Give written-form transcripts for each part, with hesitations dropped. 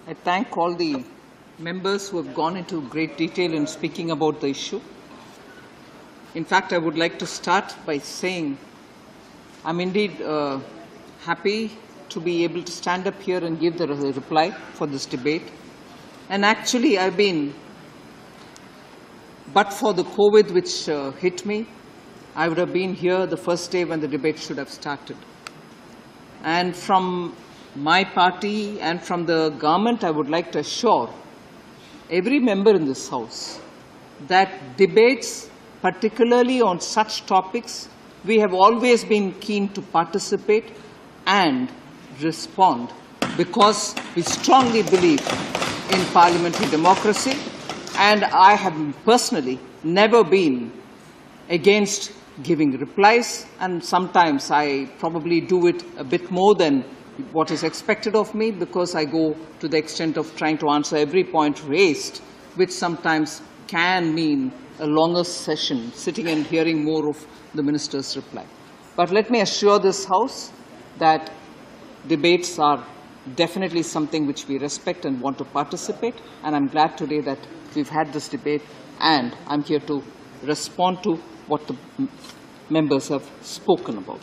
I thank all the members who have gone into great detail in speaking about the issue. In fact, I would like to start by saying I'm indeed happy to be able to stand up here and give the reply for this debate. And actually, but for the COVID which hit me, I would have been here the first day when the debate should have started. And from my party and from the government, I would like to assure every member in this House that debates, particularly on such topics, we have always been keen to participate and respond because we strongly believe in parliamentary democracy, and I have personally never been against giving replies, and sometimes I probably do it a bit more than what is expected of me because I go to the extent of trying to answer every point raised, which sometimes can mean a longer session, sitting and hearing more of the minister's reply. But let me assure this House that debates are definitely something which we respect and want to participate, and I'm glad today that we've had this debate, and I'm here to respond to what the members have spoken about.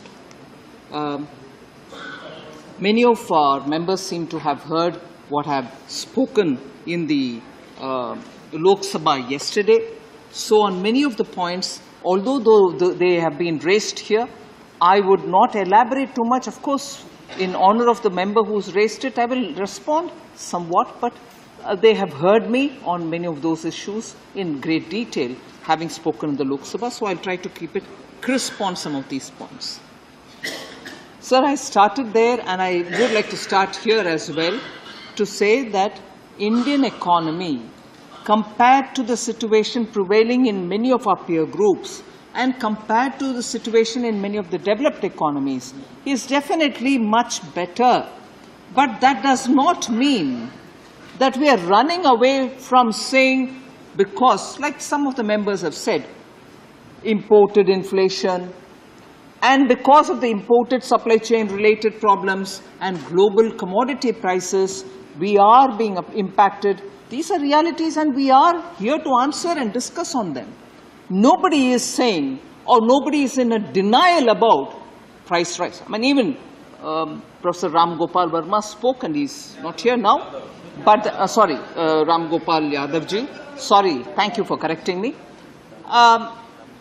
Many of our members seem to have heard what I have spoken in the Lok Sabha yesterday. So on many of the points, although they have been raised here, I would not elaborate too much. Of course, in honor of the member who's raised it, I will respond somewhat, but they have heard me on many of those issues in great detail, having spoken in the Lok Sabha, so I'll try to keep it crisp on some of these points. Sir, I started there, and I would like to start here as well to say that Indian economy, compared to the situation prevailing in many of our peer groups and compared to the situation in many of the developed economies, is definitely much better. But that does not mean that we are running away from saying, because, like some of the members have said, imported inflation, and because of the imported supply chain related problems and global commodity prices, we are being impacted. These are realities, and we are here to answer and discuss on them. Nobody is saying, or nobody is in a denial about price rise. I mean, even Professor Ram Gopal Verma spoke, and he's not here now. But, Ram Gopal Yadav ji, sorry, thank you for correcting me.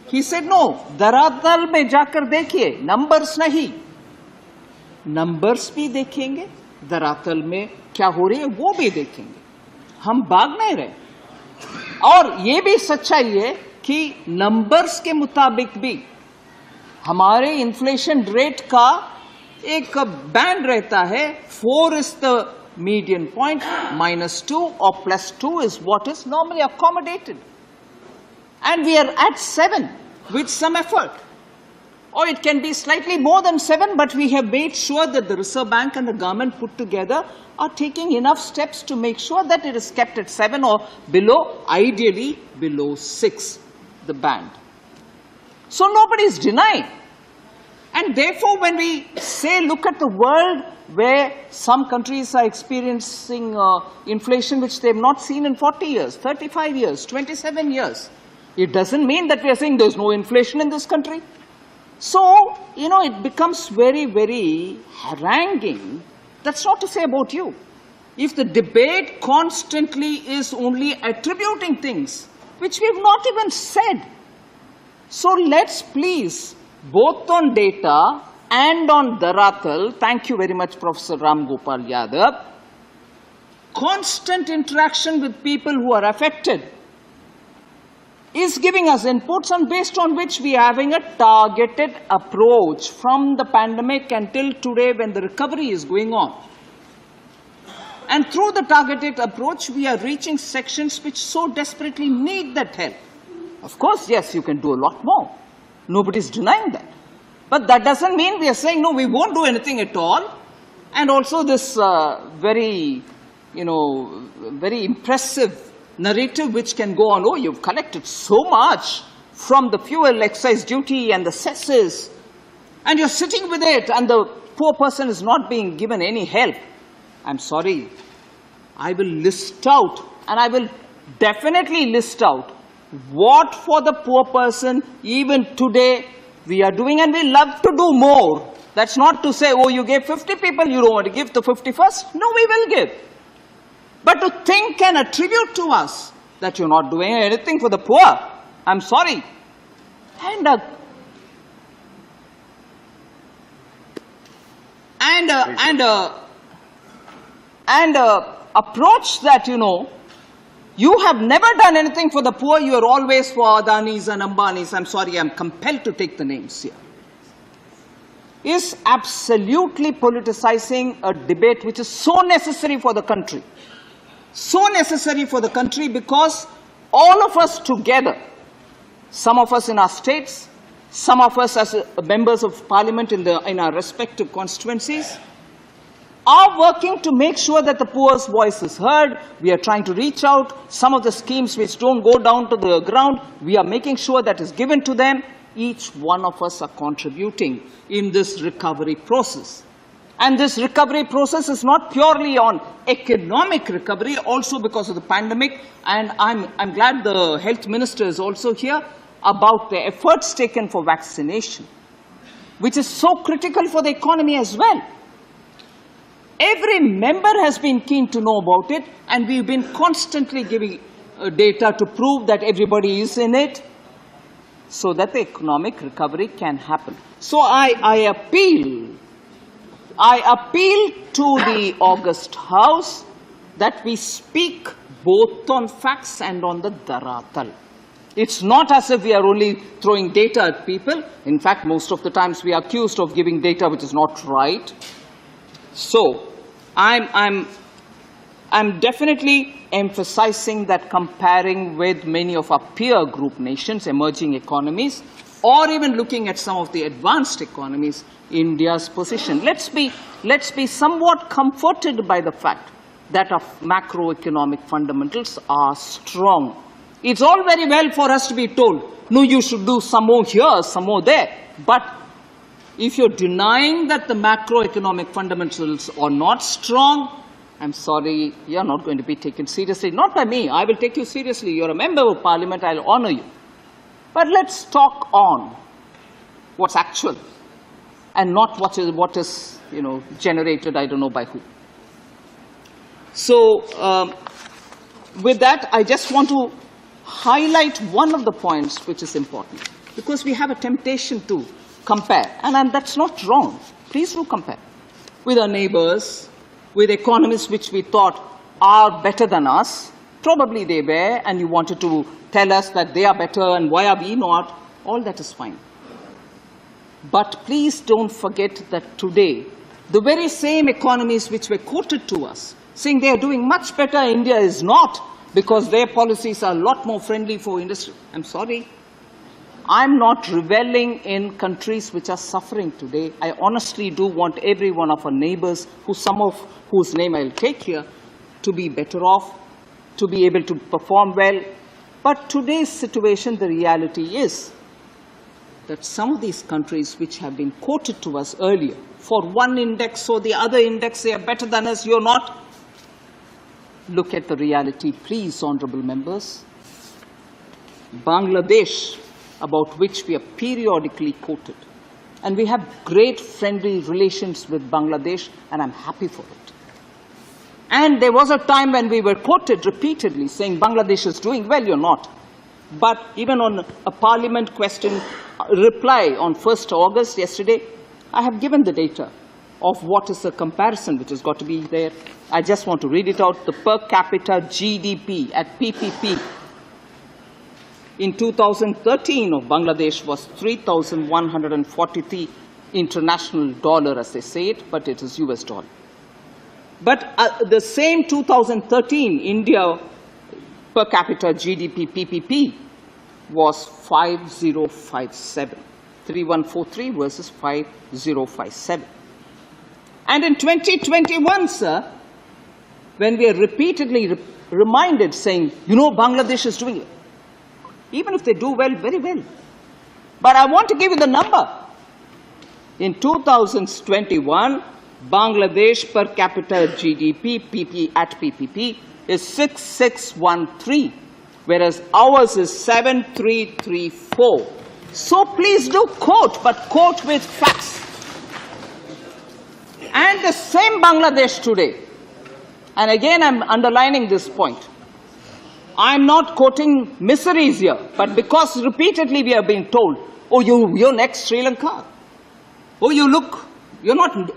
He said, no, daratal mein jaakar dekhiye, numbers nahi. Numbers bhi देखेंगे, दरातल में क्या हो रही है वो भी देखेंगे. हम भाग नहीं रहे. और ये भी सच्चाई है कि नंबर्स के मुताबिक भी हमारे इन्फ्लेशन रेट का एक बैंड रहता है. 4 is the median point, -2 or +2 is what is normally accommodated. And we are at 7 with some effort. Or it can be slightly more than 7, but we have made sure that the Reserve Bank and the government put together are taking enough steps to make sure that it is kept at 7 or below, ideally below 6, the band. So nobody is denying. And therefore, when we say, look at the world where some countries are experiencing inflation which they have not seen in 40 years, 35 years, 27 years, it doesn't mean that we are saying there's no inflation in this country. So, it becomes very, very haranguing. That's not to say about you. If the debate constantly is only attributing things which we have not even said. So let's please, both on data and on Daratal, thank you very much, Professor Ram Gopal Yadav, constant interaction with people who are affected is giving us inputs, and based on which we are having a targeted approach from the pandemic until today when the recovery is going on. And through the targeted approach, we are reaching sections which so desperately need that help. Of course, yes, you can do a lot more. Nobody is denying that. But that doesn't mean we are saying, no, we won't do anything at all. And also this very impressive narrative which can go on, oh, you've collected so much from the fuel excise duty and the cesses, and you're sitting with it, and the poor person is not being given any help. I'm sorry. I will list out, and I will definitely list out what for the poor person even today we are doing, and we love to do more. That's not to say, oh, you gave 50 people, you don't want to give the 51st. No, we will give. But to think and attribute to us that you're not doing anything for the poor, I'm sorry. And approach that, you have never done anything for the poor, you are always for Adanis and Ambanis. I'm sorry, I'm compelled to take the names here. Is absolutely politicizing a debate which is so necessary for the country. So necessary for the country because all of us together, some of us in our states, some of us as members of parliament in our respective constituencies, are working to make sure that the poor's voice is heard. We are trying to reach out. Some of the schemes which don't go down to the ground, we are making sure that is given to them. Each one of us are contributing in this recovery process. And this recovery process is not purely on economic recovery, also because of the pandemic. And I'm glad the health minister is also here about the efforts taken for vaccination, which is so critical for the economy as well. Every member has been keen to know about it, and we've been constantly giving data to prove that everybody is in it, so that the economic recovery can happen. So I appeal to the August House that we speak both on facts and on the daratal. It's not as if we are only throwing data at people. In fact, most of the times we are accused of giving data which is not right. So I'm definitely emphasizing that comparing with many of our peer group nations, emerging economies, or even looking at some of the advanced economies, India's position. Let's be somewhat comforted by the fact that our macroeconomic fundamentals are strong. It's all very well for us to be told, no, you should do some more here, some more there. But if you're denying that the macroeconomic fundamentals are not strong, I'm sorry, you're not going to be taken seriously. Not by me. I will take you seriously. You're a member of parliament. I'll honor you. But let's talk on what's actual and not what is generated, I don't know by who. So with that, I just want to highlight one of the points which is important, because we have a temptation to compare, and that's not wrong. Please do compare with our neighbors, with economies which we thought are better than us. Probably they were, and you wanted to tell us that they are better and why are we not. All that is fine. But please don't forget that today, the very same economies which were quoted to us, saying they are doing much better, India is not, because their policies are a lot more friendly for industry. I'm sorry. I'm not reveling in countries which are suffering today. I honestly do want every one of our neighbors, some of whose name I'll take here, to be better off, to be able to perform well. But today's situation, the reality is that some of these countries which have been quoted to us earlier, for one index or the other index, they are better than us, you're not. Look at the reality, please, honorable members. Bangladesh, about which we are periodically quoted. And we have great friendly relations with Bangladesh, and I'm happy for it. And there was a time when we were quoted repeatedly saying Bangladesh is doing well, you're not. But even on a parliament question reply on 1st August yesterday, I have given the data of what is the comparison which has got to be there. I just want to read it out. The per capita GDP at PPP in 2013 of Bangladesh was 3,143 international dollar, as they say it, but it is US dollar. But the same 2013 India per capita GDP PPP was 5057. 3143 versus 5057. And in 2021, sir, when we are repeatedly reminded saying, Bangladesh is doing it. Even if they do well, very well. But I want to give you the number. In 2021, Bangladesh per capita GDP at PPP is 6613, whereas ours is 7334. So please do quote, but quote with facts. And the same Bangladesh today, and again I'm underlining this point, I'm not quoting miseries here, but because repeatedly we have been told, oh, you're next Sri Lanka. Oh, you're not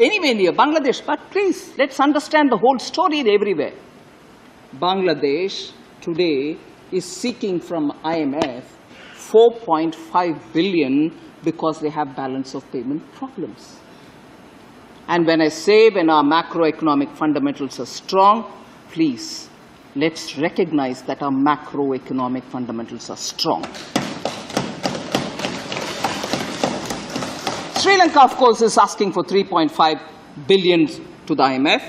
anywhere near Bangladesh. But please, let's understand the whole story everywhere. Bangladesh today is seeking from IMF 4.5 billion because they have balance of payment problems. And when I say when our macroeconomic fundamentals are strong, please, let's recognize that our macroeconomic fundamentals are strong. Sri Lanka, of course, is asking for 3.5 billion to the IMF.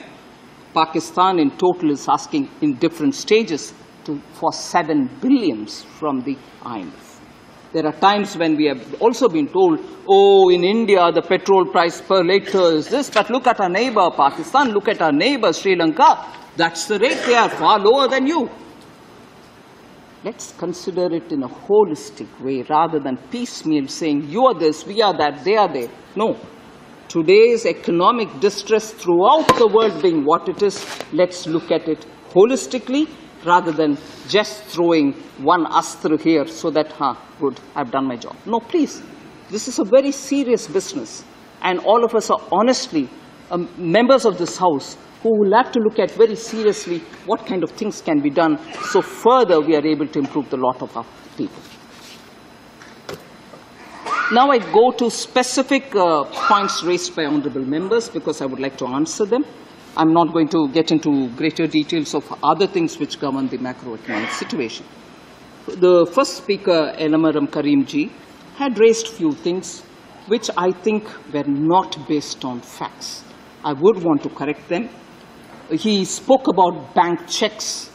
Pakistan in total is asking in different stages for 7 billion from the IMF. There are times when we have also been told, oh, in India, the petrol price per litre is this, but look at our neighbor, Pakistan, look at our neighbor, Sri Lanka. That's the rate. They are far lower than you. Let's consider it in a holistic way rather than piecemeal saying you are this, we are that, they are there. No. Today's economic distress throughout the world being what it is, let's look at it holistically rather than just throwing one astra here so that, good, I've done my job. No, please. This is a very serious business. And all of us are honestly members of this House who will have to look at very seriously what kind of things can be done so further we are able to improve the lot of our people. Now I go to specific points raised by honorable members because I would like to answer them. I'm not going to get into greater details of other things which govern the macroeconomic situation. The first speaker, Elamaram Karimji, had raised few things which I think were not based on facts. I would want to correct them. He spoke about bank checks.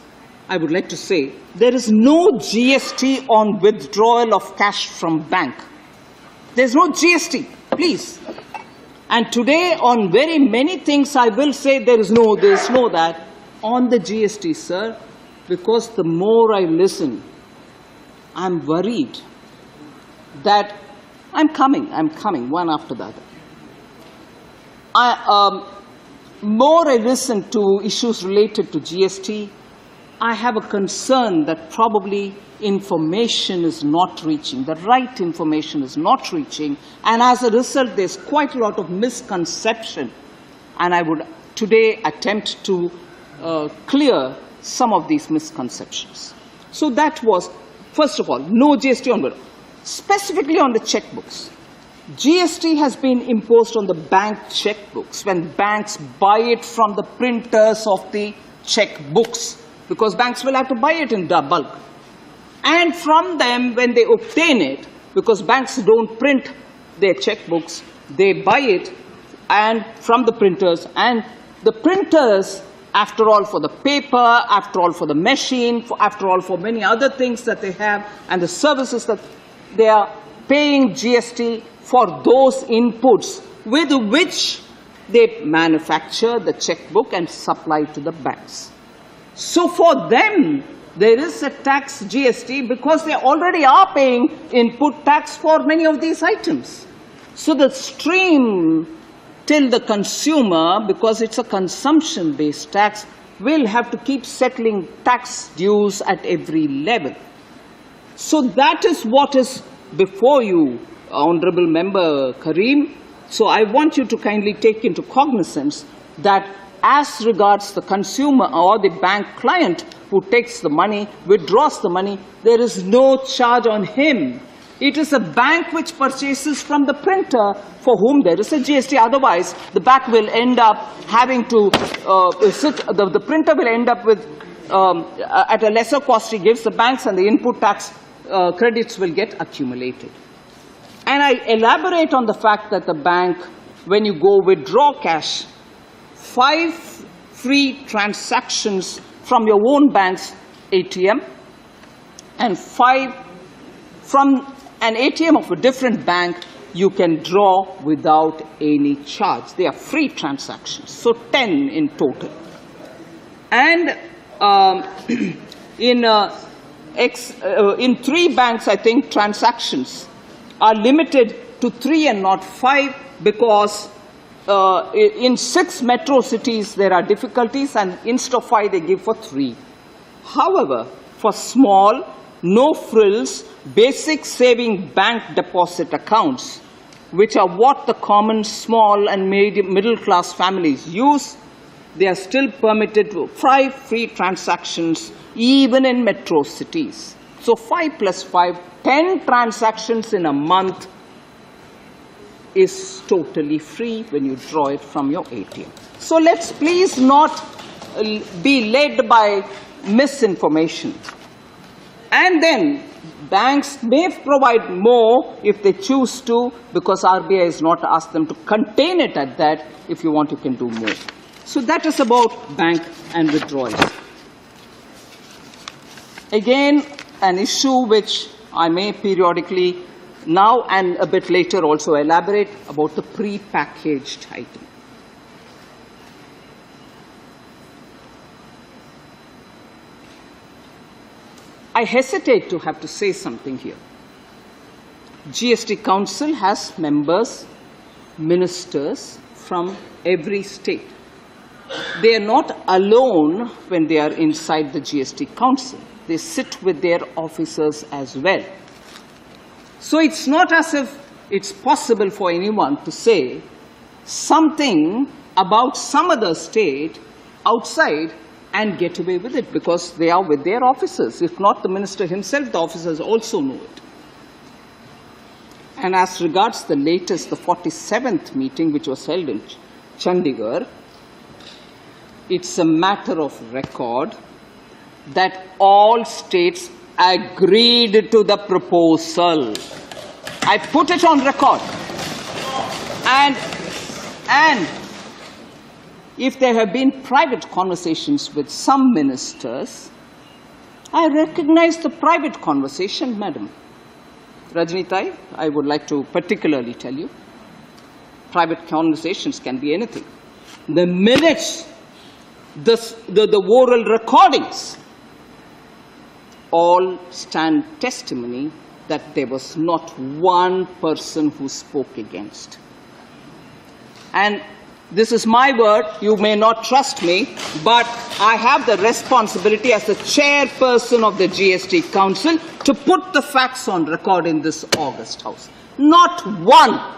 I would like to say there is no GST on withdrawal of cash from bank. There's no GST, please. And today on very many things I will say there is no this, no that. On the GST, sir, because the more I listen, I'm worried that I'm coming, one after the other. More I listen to issues related to GST, I have a concern that probably information is not reaching, the right information is not reaching, and as a result there's quite a lot of misconception. And I would today attempt to clear some of these misconceptions. So that was, first of all, no GST on withdrawal. Specifically on the checkbooks. GST has been imposed on the bank checkbooks when banks buy it from the printers of the checkbooks, because banks will have to buy it in bulk. And from them, when they obtain it, because banks don't print their checkbooks, they buy it and from the printers. And the printers, after all, for the paper, after all, for the machine, after all, for many other things that they have, and the services that they are paying GST for those inputs with which they manufacture the checkbook and supply to the banks. So for them, there is a tax GST because they already are paying input tax for many of these items. So the stream till the consumer, because it's a consumption-based tax, will have to keep settling tax dues at every level. So that is what is before you, Honorable Member Karim. So I want you to kindly take into cognizance that as regards the consumer or the bank client who takes the money, withdraws the money, there is no charge on him. It is a bank which purchases from the printer for whom there is a GST. Otherwise, the bank will end up having to the printer will end up with, at a lesser cost he gives the banks, and the input tax credits will get accumulated. And I elaborate on the fact that the bank, when you go withdraw cash, 5 free transactions from your own bank's ATM and 5 from an ATM of a different bank, you can draw without any charge. They are free transactions, so 10 in total. And in 3 banks, I think transactions are limited to 3 and not 5, because in 6 metro cities there are difficulties, and instead of 5 they give for 3. However, for small, no frills, basic saving bank deposit accounts, which are what the common small and middle class families use, they are still permitted to 5 free transactions even in metro cities. So 5 plus 5, 10 transactions in a month is totally free when you draw it from your ATM. So let's please not be led by misinformation. And then banks may provide more if they choose to, because RBI has not asked them to contain it at that. If you want, you can do more. So that is about bank and withdrawals. Again, an issue which I may periodically now and a bit later also elaborate about the pre-packaged item. I hesitate to have to say something here. GST Council has members, ministers from every state. They are not alone when they are inside the GST Council. They sit with their officers as well. So it's not as if it's possible for anyone to say something about some other state outside and get away with it, because they are with their officers. If not the minister himself, the officers also know it. And as regards the latest, the 47th meeting which was held in Chandigarh, it's a matter of record that all states agreed to the proposal. I put it on record. And if there have been private conversations with some ministers, I recognize the private conversation, madam. Rajnitai, I would like to particularly tell you, private conversations can be anything. The minutes, the oral recordings, all stand testimony that there was not one person who spoke against. And this is my word, you may not trust me, but I have the responsibility as the chairperson of the GST Council to put the facts on record in this August House. Not one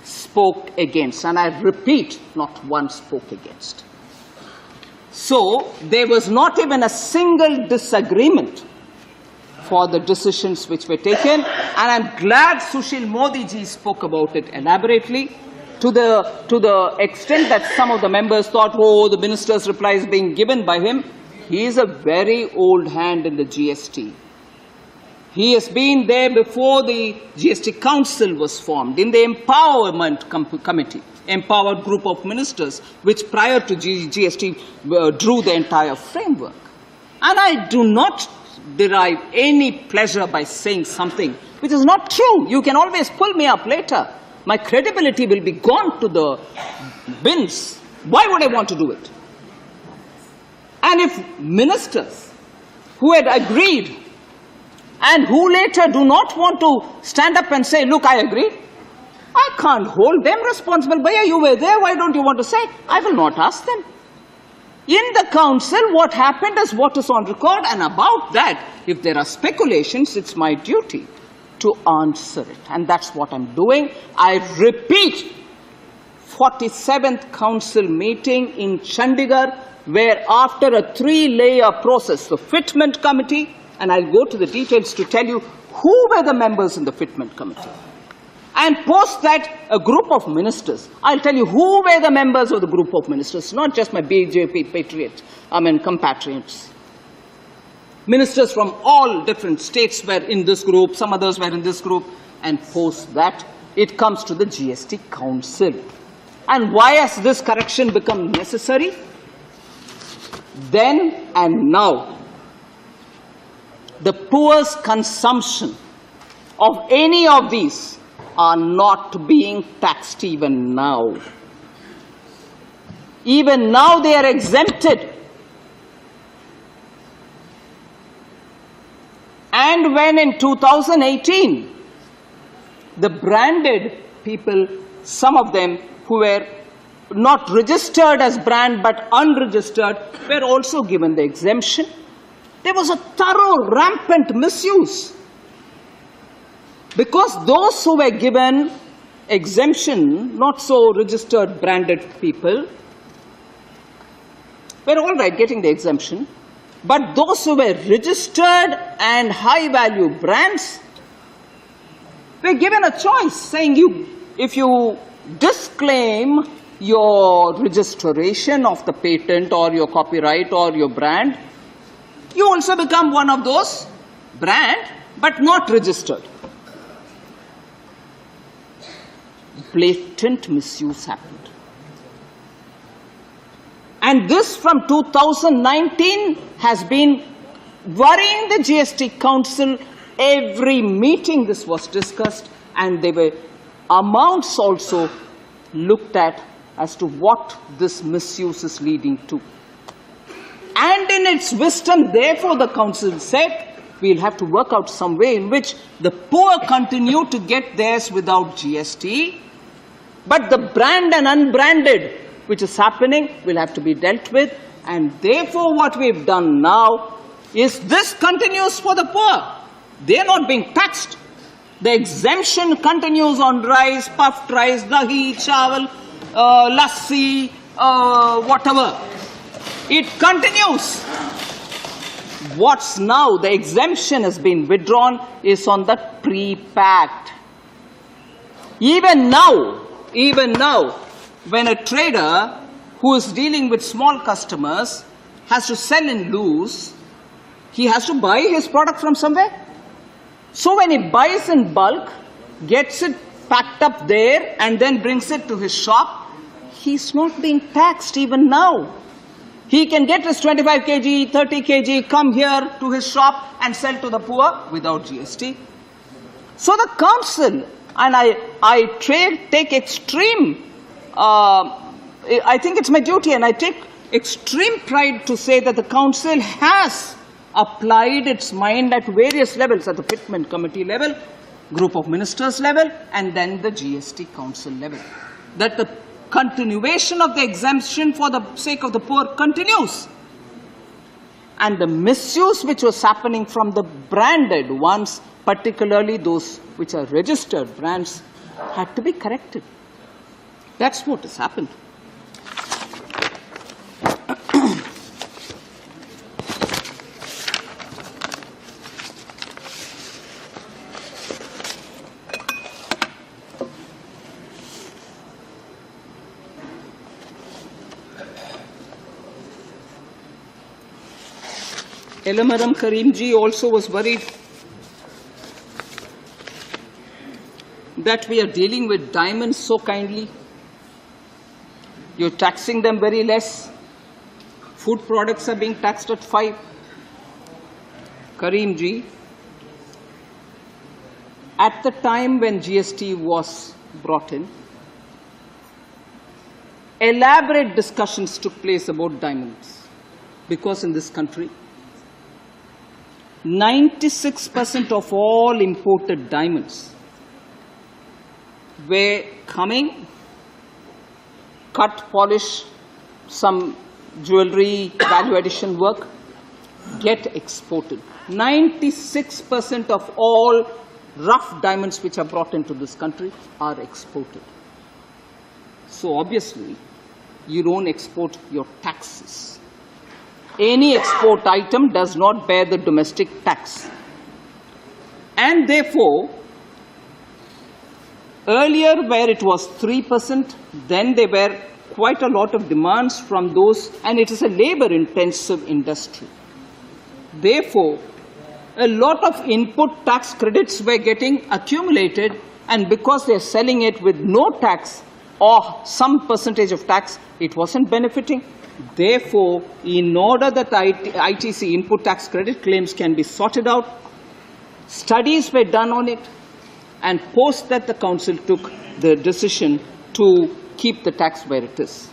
spoke against, and I repeat, not one spoke against. So there was not even a single disagreement for the decisions which were taken, and I'm glad Sushil Modi ji spoke about it elaborately, to the extent that some of the members thought, oh, the minister's reply is being given by him. He is a very old hand in the GST. He has been there before the GST Council was formed, in the Empowerment Committee, empowered group of ministers, which prior to GST drew the entire framework. And I do not derive any pleasure by saying something which is not true. You can always pull me up later. My credibility will be gone to the bins. Why would I want to do it? And if ministers who had agreed and who later do not want to stand up and say, look, I agree, I can't hold them responsible. Bhaiya, you were there, why don't you want to say? I will not ask them. In the council, what happened is what is on record, and about that, if there are speculations, it's my duty to answer it. And that's what I'm doing. I repeat, 47th council meeting in Chandigarh, where after a 3-layer process, the fitment committee, and I'll go to the details to tell you who were the members in the fitment committee. And post that, a group of ministers. I'll tell you who were the members of the group of ministers, not just my BJP compatriots. Ministers from all different states were in this group, some others were in this group, and post that, it comes to the GST Council. And why has this correction become necessary? Then and now, the poor's consumption of any of these are not being taxed even now. Even now they are exempted. And when in 2018, the branded people, some of them who were not registered as brand but unregistered, were also given the exemption. There was a thorough, rampant misuse. Because those who were given exemption, not so registered branded people, were all right getting the exemption. But those who were registered and high-value brands were given a choice, saying if you disclaim your registration of the patent or your copyright or your brand, you also become one of those brand, but not registered. Blatant misuse happened. And this from 2019 has been worrying the GST Council. Every meeting this was discussed, and there were amounts also looked at as to what this misuse is leading to. And in its wisdom, therefore, the Council said, we'll have to work out some way in which the poor continue to get theirs without GST, but the brand and unbranded, which is happening, will have to be dealt with. And therefore, what we've done now is this continues for the poor. They're not being taxed. The exemption continues on rice, puffed rice, dahi, chawal, lassi, whatever. It continues. What's now, the exemption has been withdrawn, is on the pre-packed. Even now, when a trader who is dealing with small customers has to sell in loose, he has to buy his product from somewhere. So when he buys in bulk, gets it packed up there and then brings it to his shop, he's not being taxed even now. He can get his 25 kg, 30 kg, come here to his shop and sell to the poor without GST. So the Council, and I take extreme, I think it's my duty, and I take extreme pride to say that the Council has applied its mind at various levels, at the Pittman Committee level, Group of Ministers level, and then the GST Council level, that the continuation of the exemption for the sake of the poor continues. And the misuse which was happening from the branded ones, particularly those which are registered brands, had to be corrected. That's what has happened. Elamaram Karimji also was worried that we are dealing with diamonds so kindly. You're taxing them very less. Food products are being taxed at 5. Karimji, at the time when GST was brought in, elaborate discussions took place about diamonds, because in this country, 96% of all imported diamonds were coming, cut, polish, some jewelry, value addition work, get exported. 96% of all rough diamonds which are brought into this country are exported. So obviously, you don't export your taxes. Any export item does not bear the domestic tax. And therefore, earlier where it was 3%, then there were quite a lot of demands from those, and it is a labor-intensive industry. Therefore, a lot of input tax credits were getting accumulated, and because they are selling it with no tax or some percentage of tax, it wasn't benefiting. Therefore, in order that ITC, input tax credit claims, can be sorted out, studies were done on it, and post that the council took the decision to keep the tax where it is.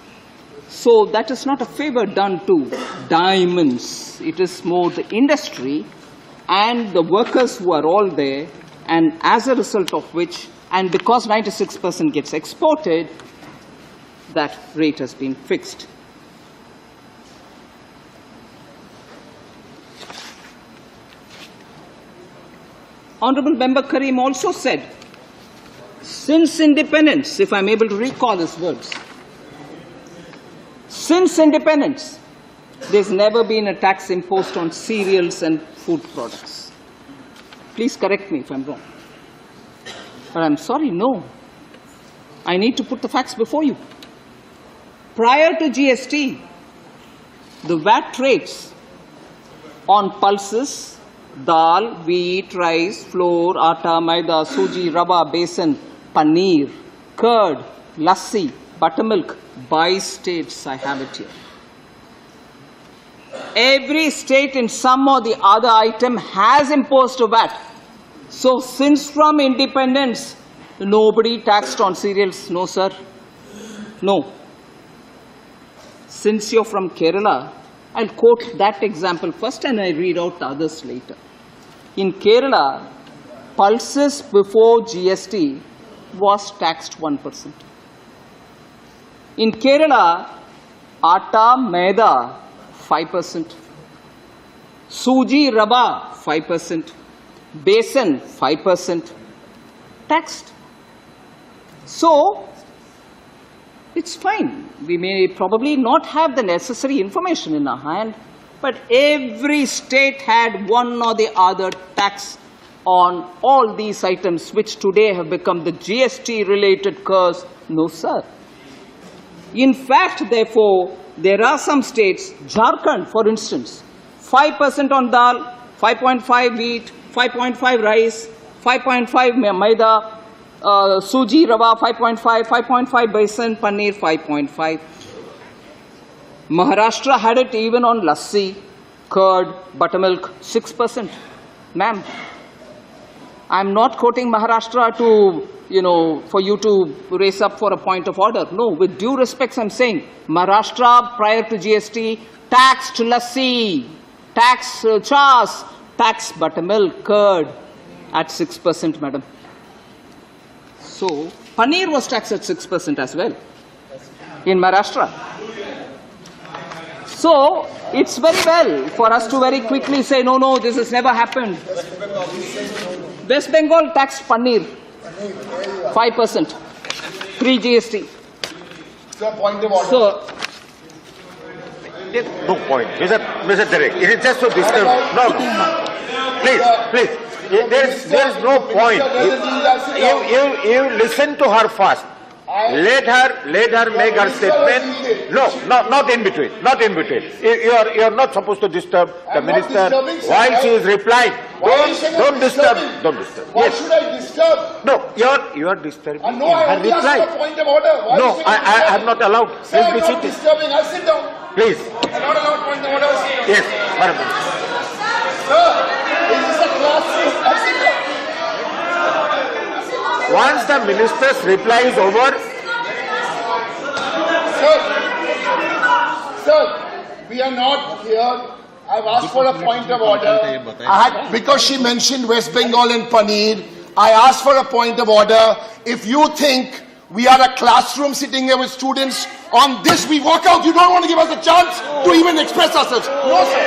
So that is not a favor done to diamonds. It is more the industry and the workers who are all there, and as a result of which, and because 96% gets exported, that rate has been fixed. Honorable Member Karim also said, since independence, if I'm able to recall his words, since independence, there's never been a tax imposed on cereals and food products. Please correct me if I'm wrong. But I'm sorry, no. I need to put the facts before you. Prior to GST, the VAT rates on pulses, dal, wheat, rice, flour, atta, maida, suji, rava, besan, paneer, curd, lassi, buttermilk, by states, I have it here. Every state in some or the other item has imposed a VAT. So since from independence, nobody taxed on cereals. No, sir. No. Since you're from Kerala, I'll quote that example first and I read out the others later. In Kerala, pulses before GST was taxed 1%. In Kerala, atta, maida, 5%. Suji, rava, 5%. Besan, 5%. Taxed. So, it's fine. We may probably not have the necessary information in our hand, but every state had one or the other tax on all these items, which today have become the GST-related curse. No, sir. In fact, therefore, there are some states, Jharkhand, for instance, 5% on dal, 5.5 wheat, 5.5 rice, 5.5 maida, suji, rava, 5.5, 5.5 besan, paneer, 5.5. Maharashtra had it even on lassi, curd, buttermilk, 6%. Ma'am, I'm not quoting Maharashtra to, for you to raise up for a point of order. No, with due respect, I'm saying Maharashtra prior to GST taxed lassi, taxed chas, taxed buttermilk, curd at 6%, madam. So, paneer was taxed at 6% as well in Maharashtra. So, it's very well for us to very quickly say, no, this has never happened. West Bengal taxed paneer 5% pre-GST. So, point of order. So, no point. Mr. Derek, it is just to disturb. No. Please. There is no point. You listen to her first. Let her make her statement. No, not in between. You are not supposed to disturb the minister while she is replying. Don't disturb. Why should I disturb? No, you are disturbing No, in I her only asked reply. for a point of order. Why No, is she I disturbing? am not allowed. Sir, I'm Please be not seated. disturbing. I'll sit down. Please. I'm not allowed point of order. Yes, madam. Sir, is this a classroom? I'll sit down. Once the minister's reply is over, Sir, we are not here. I've asked for a point of order. Because she mentioned West Bengal and Paneer, I asked for a point of order. If you think we are a classroom sitting here with students, on this we walk out. You don't want to give us a chance to even express ourselves. No, sir.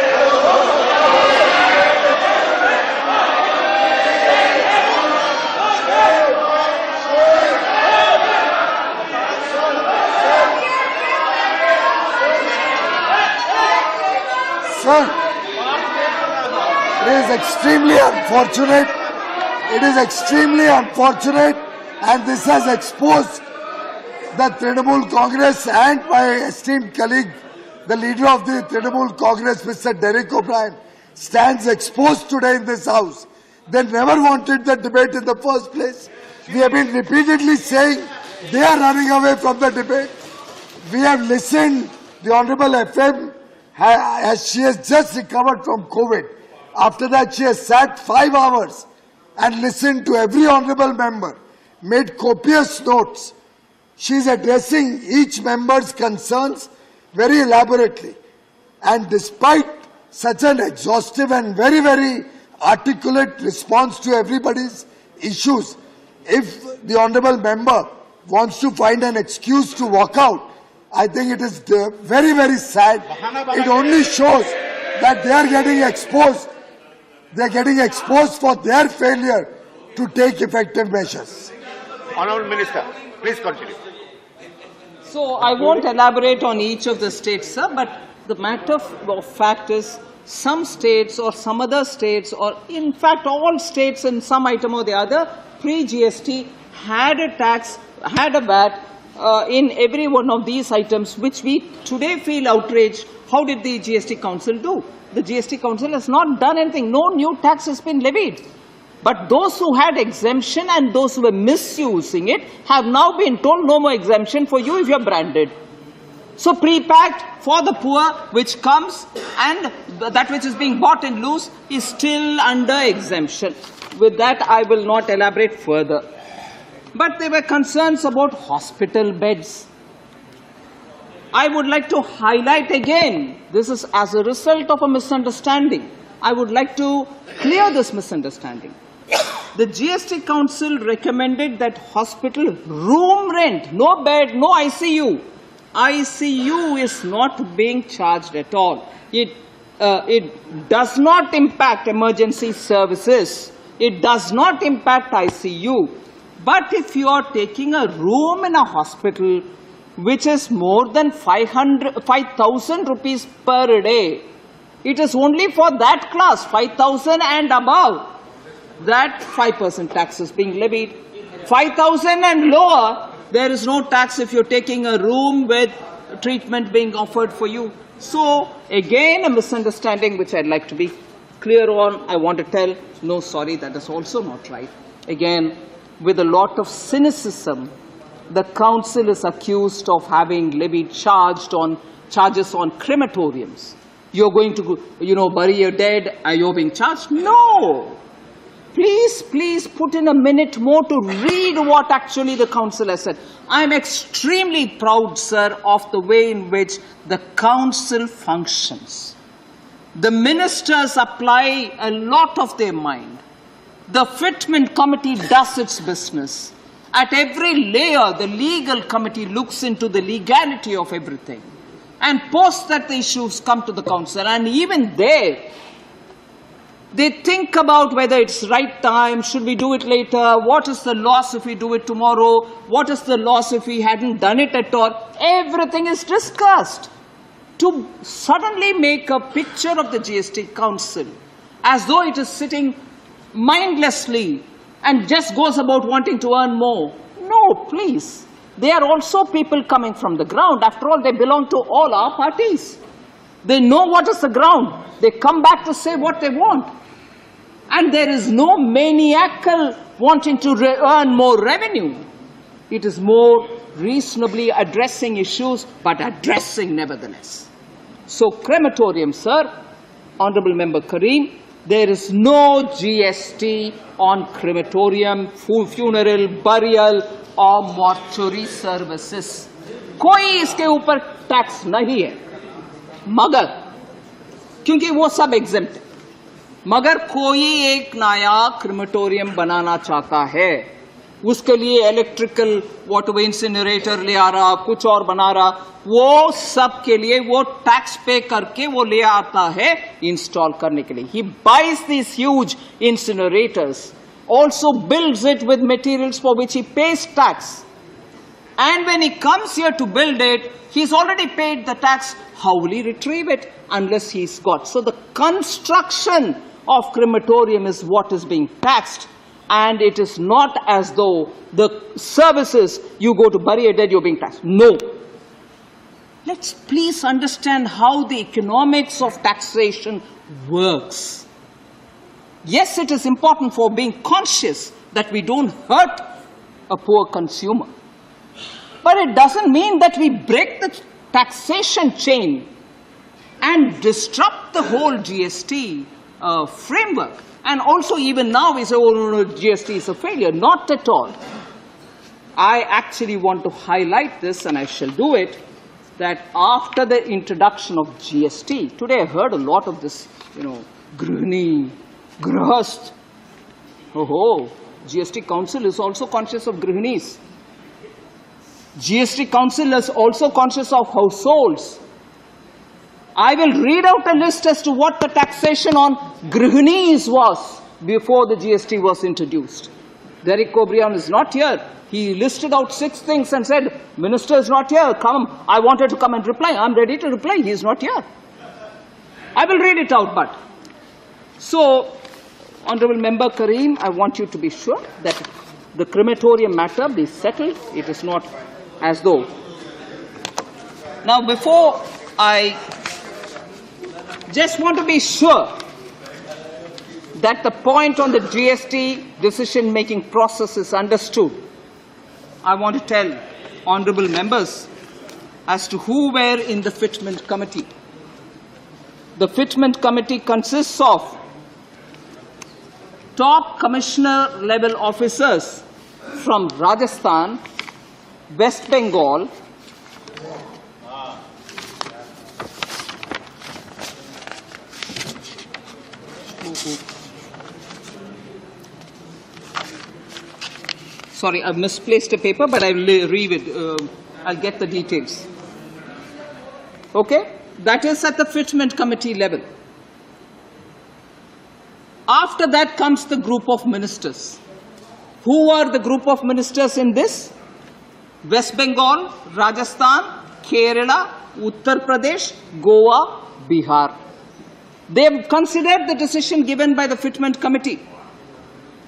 Sir, it is extremely unfortunate. And this has exposed the Trinamool Congress and my esteemed colleague, the leader of the Trinamool Congress, Mr. Derek O'Brien, stands exposed today in this House. They never wanted the debate in the first place. We have been repeatedly saying they are running away from the debate. We have listened, the Honorable FM, as she has just recovered from COVID. After that, she has sat 5 hours and listened to every honorable member, made copious notes. She is addressing each member's concerns very elaborately. And despite such an exhaustive and very, very articulate response to everybody's issues, if the honorable member wants to find an excuse to walk out, I think it is very, very sad. It only shows that they are getting exposed. They are getting exposed for their failure to take effective measures. Honourable Minister, please continue. So I won't elaborate on each of the states, sir, but the matter of fact is some states or some other states or in fact all states in some item or the other pre-GST had a tax, had a VAT in every one of these items which we today feel outraged. How did the GST Council do? The GST Council has not done anything. No new tax has been levied. But those who had exemption and those who were misusing it have now been told no more exemption for you if you are branded. So pre-packed for the poor which comes and that which is being bought in loose is still under exemption. With that I will not elaborate further. But there were concerns about hospital beds. I would like to highlight again, this is as a result of a misunderstanding. I would like to clear this misunderstanding. The GST Council recommended that hospital room rent, no bed, no ICU. ICU is not being charged at all. It does not impact emergency services. It does not impact ICU. But if you are taking a room in a hospital which is more than 5,000 rupees per day, it is only for that class, 5,000 and above, that 5% tax is being levied. 5,000 and lower, there is no tax if you're taking a room with treatment being offered for you. So, again, a misunderstanding which I'd like to be clear on. I want to tell, no, sorry, that is also not right. Again, with a lot of cynicism, the council is accused of having levied charges on crematoriums. You're going to, bury your dead, are you being charged? No! Please put in a minute more to read what actually the council has said. I'm extremely proud, sir, of the way in which the council functions. The ministers apply a lot of their mind. The fitment committee does its business. At every layer, the legal committee looks into the legality of everything. And post that the issues come to the council. And even there, they think about whether it's right time, should we do it later, what is the loss if we do it tomorrow, what is the loss if we hadn't done it at all. Everything is discussed. To suddenly make a picture of the GST Council as though it is sitting mindlessly and just goes about wanting to earn more. No, please. They are also people coming from the ground. After all, they belong to all our parties. They know what is the ground. They come back to say what they want. And there is no maniacal wanting to earn more revenue. It is more reasonably addressing issues, but addressing nevertheless. So crematorium, sir, Honorable Member Karim, there is no GST on crematorium, funeral, burial or mortuary services. कोई इसके ऊपर tax नहीं है, मगर क्योंकि वो सब exempt है, मगर कोई एक नया क्रिमेटोरियम बनाना चाहता है, उसके लिए इलेक्ट्रिकल वाटर इंसिनरेटर ले आ रहा, कुछ और बना रहा, वो सब के लिए वो टैक्स पे करके वो ले आता है इंस्टॉल करने के लिए. He buys these huge incinerators, also builds it with materials for which he pays tax. And when he comes here to build it, he's already paid the tax. How will he retrieve it unless he's got? So the construction of crematorium is what is being taxed. And it is not as though the services, you go to bury a dead, you're being taxed. No. Let's please understand how the economics of taxation works. Yes, it is important for being conscious that we don't hurt a poor consumer. But it doesn't mean that we break the taxation chain and disrupt the whole GST framework. And also even now we say, oh, no, GST is a failure. Not at all. I actually want to highlight this, and I shall do it, that after the introduction of GST, today I heard a lot of this, Grihani, Grahast. Oh, GST Council is also conscious of Grihanis. GST Council is also conscious of households. I will read out a list as to what the taxation on Grihanis was before the GST was introduced. Derek O'Brien is not here. He listed out 6 things and said, Minister is not here, come. I wanted to come and reply. I'm ready to reply. He is not here. I will read it out, but. So, Honorable Member Karim, I want you to be sure that the crematorium matter be settled. It is not as though. Now, before I just want to be sure that the point on the GST decision-making process is understood, I want to tell honourable members as to who were in the fitment committee. The fitment committee consists of top commissioner level officers from Rajasthan, West Bengal, sorry, I've misplaced a paper, but I will read it. I'll get the details. Okay? That is at the fitment committee level. After that comes the group of ministers. Who are the group of ministers in this? West Bengal, Rajasthan, Kerala, Uttar Pradesh, Goa, Bihar. They have considered the decision given by the fitment committee.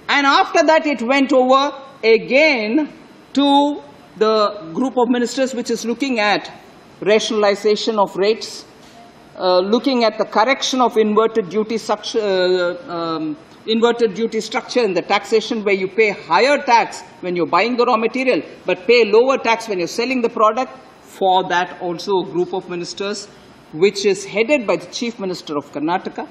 And after that it went over again to the group of ministers which is looking at rationalization of rates, looking at the correction of inverted duty structure in the taxation, where you pay higher tax when you're buying the raw material but pay lower tax when you're selling the product. For that also a group of ministers which is headed by the Chief Minister of Karnataka.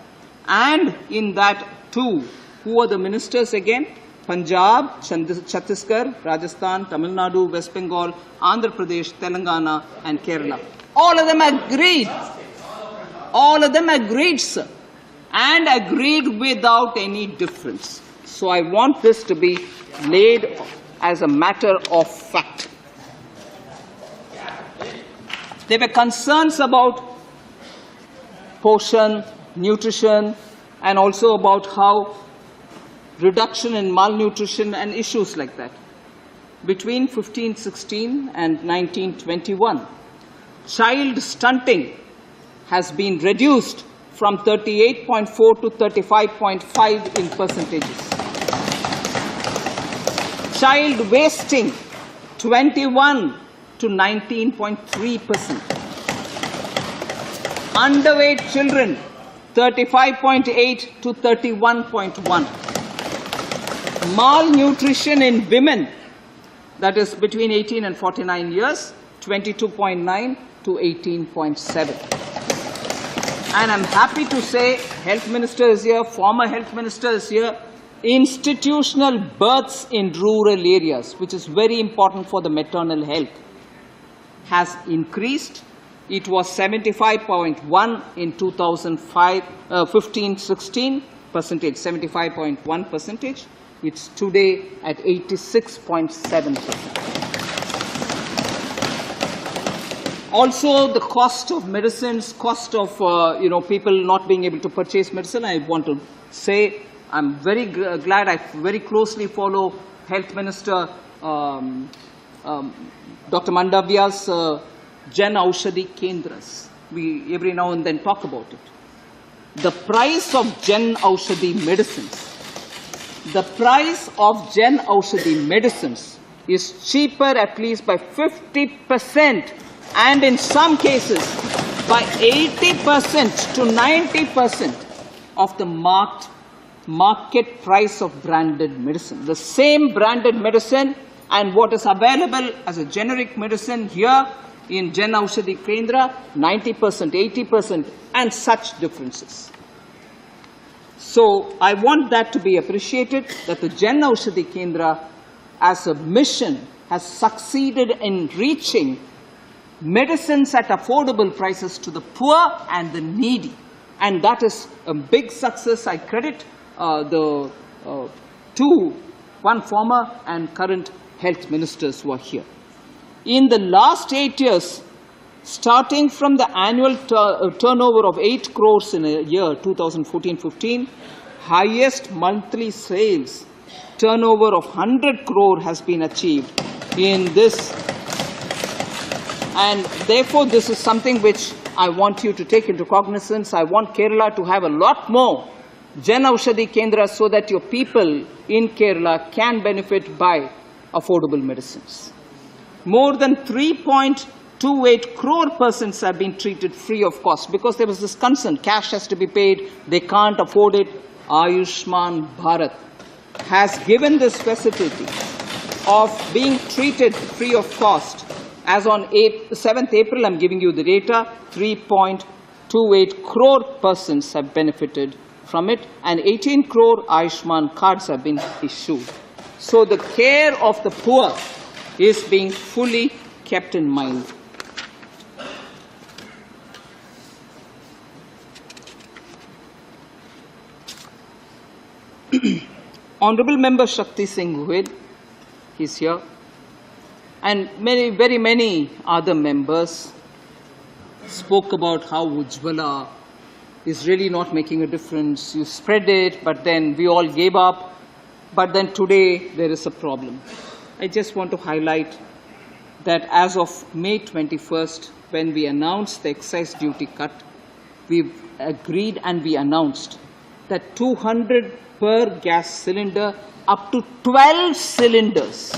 And in that too, who are the ministers again? Punjab, Chhattisgarh, Rajasthan, Tamil Nadu, West Bengal, Andhra Pradesh, Telangana and Kerala. All of them agreed. All of them agreed, sir. And agreed without any difference. So I want this to be laid as a matter of fact. There were concerns about portion, nutrition, and also about how reduction in malnutrition and issues like that. Between 1516 and 1921, child stunting has been reduced from 38.4 to 35.5 in percentages. Child wasting 21 to 19.3%. Underweight children 35.8 to 31.1. Malnutrition in women, that is between 18 and 49 years, 22.9 to 18.7. And I'm happy to say, Health Minister is here, former Health Minister is here. Institutional births in rural areas, which is very important for the maternal health, has increased. It was 75.1 in 15-16 percentage, 75.1 percentage. It's today at 86.7%. Also, the cost of medicines, cost of people not being able to purchase medicine. I want to say I'm very glad. I very closely follow Health Minister Dr. Mandavia's Jan Aushadhi Kendras. We every now and then talk about it. The price of Jan Aushadhi medicines. The price of Jan Aushadhi medicines is cheaper at least by 50%, and in some cases by 80% to 90% of the market price of branded medicine. The same branded medicine and what is available as a generic medicine here in Jan Aushadhi Kendra, 90%, 80%, and such differences. So I want that to be appreciated, that the Jan Aushadhi Kendra as a mission has succeeded in reaching medicines at affordable prices to the poor and the needy. And that is a big success. I credit one former and current health ministers who are here. In the last 8 years, starting from the annual turnover of 8 crores in a year, 2014-15, highest monthly sales turnover of 100 crore has been achieved in this. And therefore, this is something which I want you to take into cognizance. I want Kerala to have a lot more Jan Aushadhi Kendras so that your people in Kerala can benefit by affordable medicines. More than 3.28 crore persons have been treated free of cost because there was this concern, cash has to be paid, they can't afford it. Ayushman Bharat has given this facility of being treated free of cost. As on 7th April, I'm giving you the data, 3.28 crore persons have benefited from it, and 18 crore Ayushman cards have been issued. So the care of the poor is being fully kept in mind. Honorable Member Shakti Singh Gohil, he's here, and very many other members spoke about how Ujjwala is really not making a difference. You spread it, but then we all gave up. But then today there is a problem. I just want to highlight that as of May 21st, when we announced the excise duty cut, we agreed and we announced that 200 per gas cylinder, up to 12 cylinders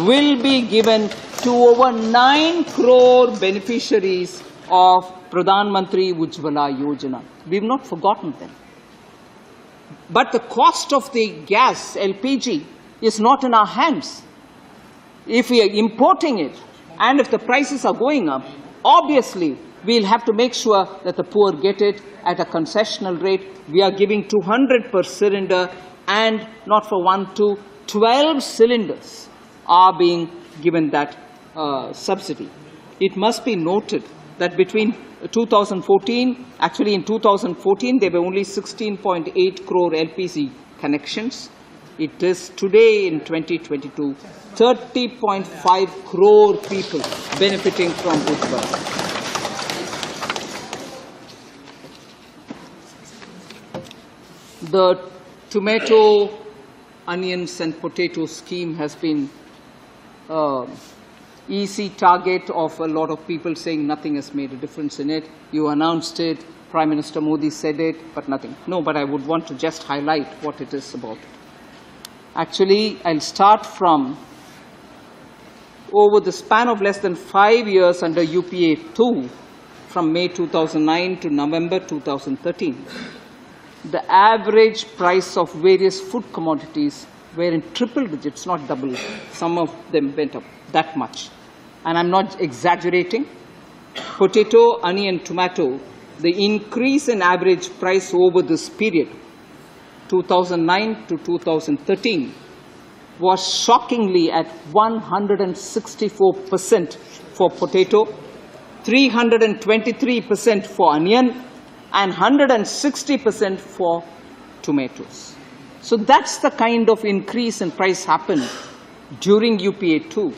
will be given to over 9 crore beneficiaries of Pradhan Mantri Ujjwala Yojana. We have not forgotten them. But the cost of the gas, LPG, is not in our hands. If we are importing it and if the prices are going up, obviously we'll have to make sure that the poor get it at a concessional rate. We are giving 200 per cylinder, and not for 1, 2, 12 cylinders are being given that subsidy. It must be noted that between 2014, actually in 2014, there were only 16.8 crore LPG connections. It is today in 2022, 30.5 crore people benefiting from Ujjwala. The tomato, onions and potato scheme has been easy target of a lot of people saying nothing has made a difference in it. You announced it, Prime Minister Modi said it, but nothing. No, but I would want to just highlight what it is about. Actually, I'll start from over the span of less than 5 years under UPA 2, from May 2009 to November 2013. The average price of various food commodities were in triple digits, not double. Some of them went up that much. And I'm not exaggerating. Potato, onion, tomato, the increase in average price over this period, 2009 to 2013, was shockingly at 164% for potato, 323% for onion, and 160% for tomatoes. So that's the kind of increase in price happened during UPA 2.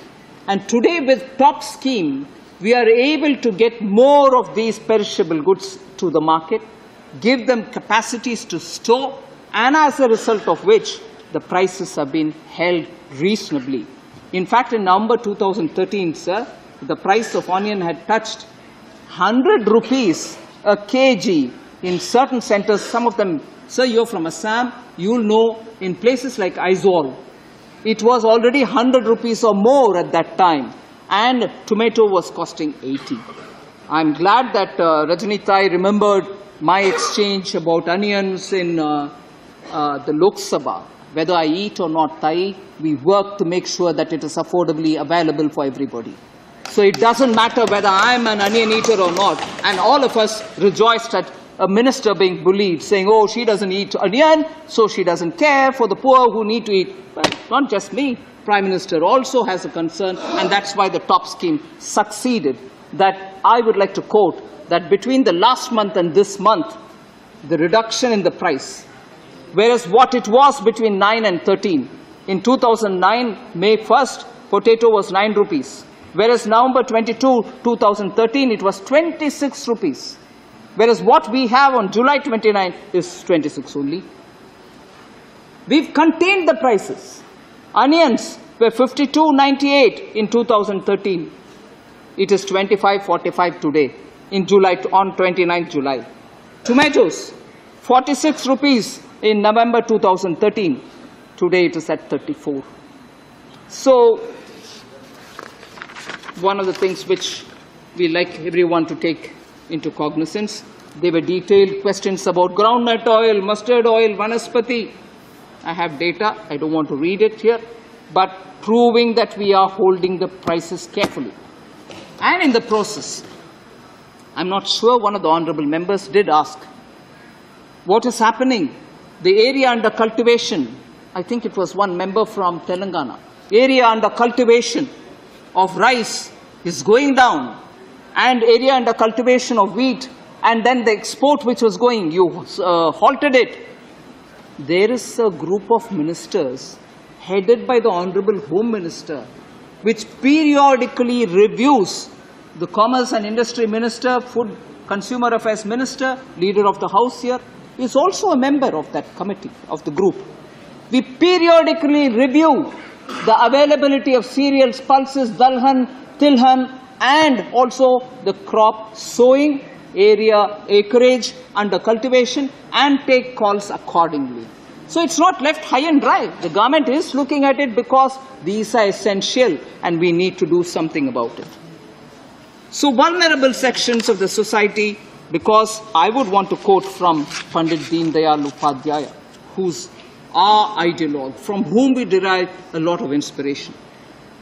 And today with top scheme, we are able to get more of these perishable goods to the market, give them capacities to store, and as a result of which, the prices have been held reasonably. In fact, in November 2013, sir, the price of onion had touched 100 rupees a kg in certain centers. Some of them, sir, you're from Assam, you'll know in places like Aizawl, it was already 100 rupees or more at that time, and tomato was costing 80. I'm glad that Rajni remembered my exchange about onions in the Lok Sabha. Whether I eat or not Thai, we work to make sure that it is affordably available for everybody. So it doesn't matter whether I'm an onion eater or not, and all of us rejoiced at a minister being bullied, saying, oh, she doesn't eat onion, so she doesn't care for the poor who need to eat. Well, not just me. Prime Minister also has a concern, and that's why the top scheme succeeded. That I would like to quote that between the last month and this month, the reduction in the price, whereas what it was between 9 and 13, in 2009, May 1st, potato was 9 rupees. Whereas November 22, 2013, it was 26 rupees. Whereas what we have on July 29 is 26 only. We've contained the prices. Onions were 52.98 in 2013. It is 25.45 today, in July, on 29th July. Tomatoes, 46 rupees in November 2013. Today it is at 34. So, one of the things which we like everyone to take into cognizance, there were detailed questions about groundnut oil, mustard oil, vanaspati. I have data, I don't want to read it here, but proving that we are holding the prices carefully. And in the process, I'm not sure, one of the honorable members did ask, what is happening? The area under cultivation, I think it was one member from Telangana, area under cultivation of rice is going down, and area under cultivation of wheat, and then the export which was going, you halted it. There is a group of ministers headed by the Honorable Home Minister, which periodically reviews the Commerce and Industry Minister, Food Consumer Affairs Minister, Leader of the House here, is also a member of that committee, of the group. We periodically review the availability of cereals, pulses, dalhan, tilhan, and also the crop sowing, area, acreage under cultivation, and take calls accordingly. So it's not left high and dry. The government is looking at it because these are essential and we need to do something about it. So vulnerable sections of the society, because I would want to quote from Pandit Deen Dayal Upadhyaya, who's our ideologue, from whom we derive a lot of inspiration.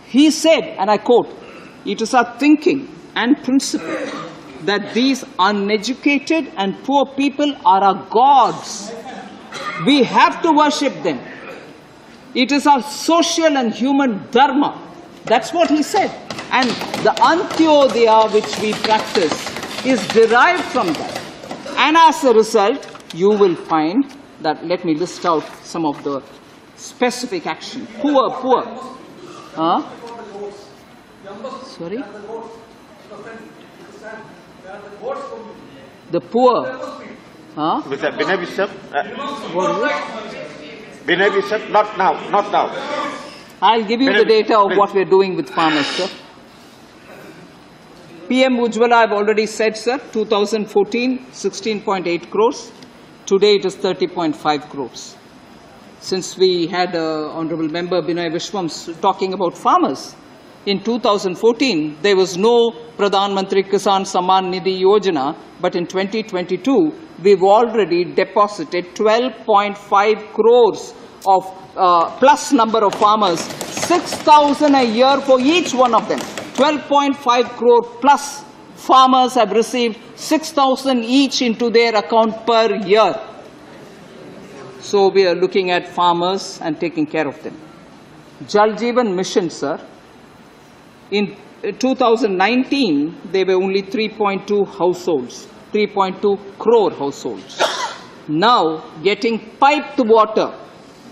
He said, and I quote, "It is our thinking and principle that these uneducated and poor people are our gods. We have to worship them. It is our social and human dharma." That's what he said. And the Antyodaya which we practice is derived from that. And as a result, you will find that, let me list out some of the specific action. Poor. Huh? Sorry? The poor. Huh? Mr. Binay Bishop? What is it? Binay Bishop? Not now. I'll give you the data of what we're doing with farmers, sir. PM Ujjwala, I've already said, sir, 2014, 16.8 crores. Today it is 30.5 crores. Since we had Honorable Member Binay Vishwam talking about farmers, in 2014, there was no Pradhan Mantri Kisan Samman Nidhi Yojana, but in 2022, we've already deposited 12.5 crores of plus number of farmers, 6,000 a year for each one of them. 12.5 crore plus farmers have received 6,000 each into their account per year. So we are looking at farmers and taking care of them. Jal Jeevan Mission, sir. In 2019, there were only 3.2 households, 3.2 crore households. Now, getting piped water,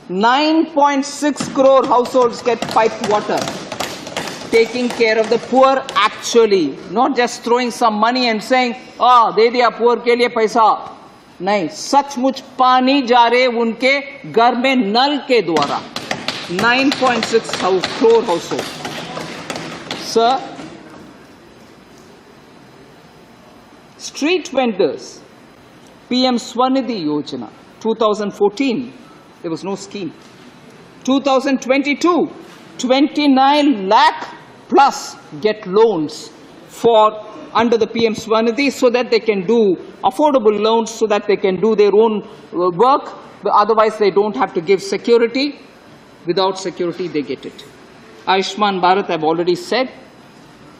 9.6 crore households get piped water. Taking care of the poor actually, not just throwing some money and saying, दे दिया poor के लिए पैसा. नहीं, सचमुच पानी जा रहे उनके घर में नल के द्वारा. 9.6 crore households. Sir, street vendors, PM Swanidhi Yojana, 2014, there was no scheme. 2022, 29 lakh plus get loans for under the PM Swanidhi so that they can do affordable loans, so that they can do their own work. But otherwise, they don't have to give security. Without security, they get it. Ayushman Bharat, I've already said.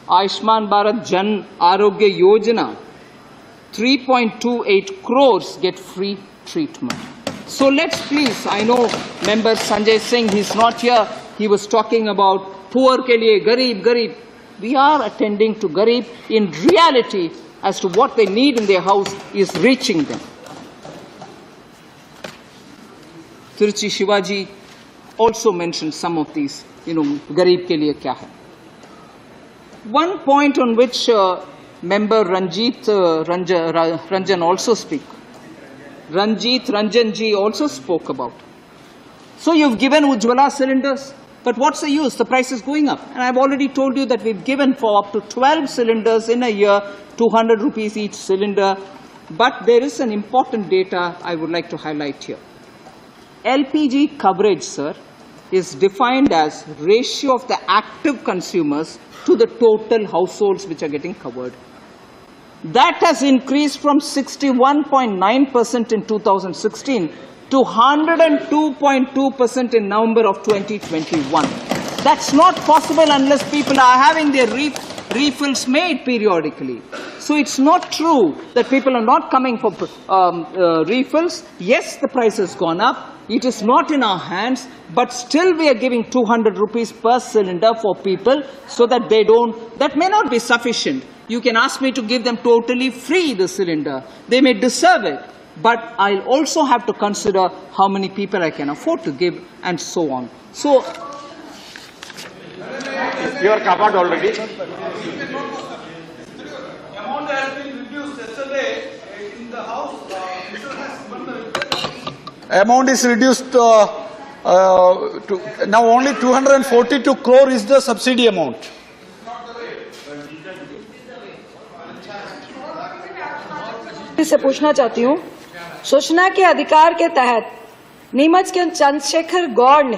Ayushman Bharat Jan Arogya Yojana, 3.28 crores get free treatment. So let's please, I know member Sanjay Singh, he's not here, he was talking about poor ke liye, garib. We are attending to garib. In reality, as to what they need in their house is reaching them. Tiruchi Shivaji also mentioned some of these, garib ke liye kya hai. One point on which member Ranjan also speak. Ranjan ji also spoke about. So you've given Ujjwala cylinders, but what's the use? The price is going up. And I've already told you that we've given for up to 12 cylinders in a year, 200 rupees each cylinder. But there is an important data I would like to highlight here. LPG coverage, sir, is defined as ratio of the active consumers to the total households which are getting covered. That has increased from 61.9% in 2016 to 102.2% in November of 2021. That's not possible unless people are having their refills made periodically. So it's not true that people are not coming for refills. Yes, the price has gone up. It is not in our hands, but still we are giving 200 rupees per cylinder for people so that they don't, that may not be sufficient. You can ask me to give them totally free the cylinder. They may deserve it, but I'll also have to consider how many people I can afford to give and so on. So, you are covered already. Amount has been reduced yesterday in the House. Amount is reduced to now only 242 crore is the subsidy amount. से पूछना चाहती हूँ, सूचना के अधिकार के तहत नीमच के चंद्रशेखर गौड़ ने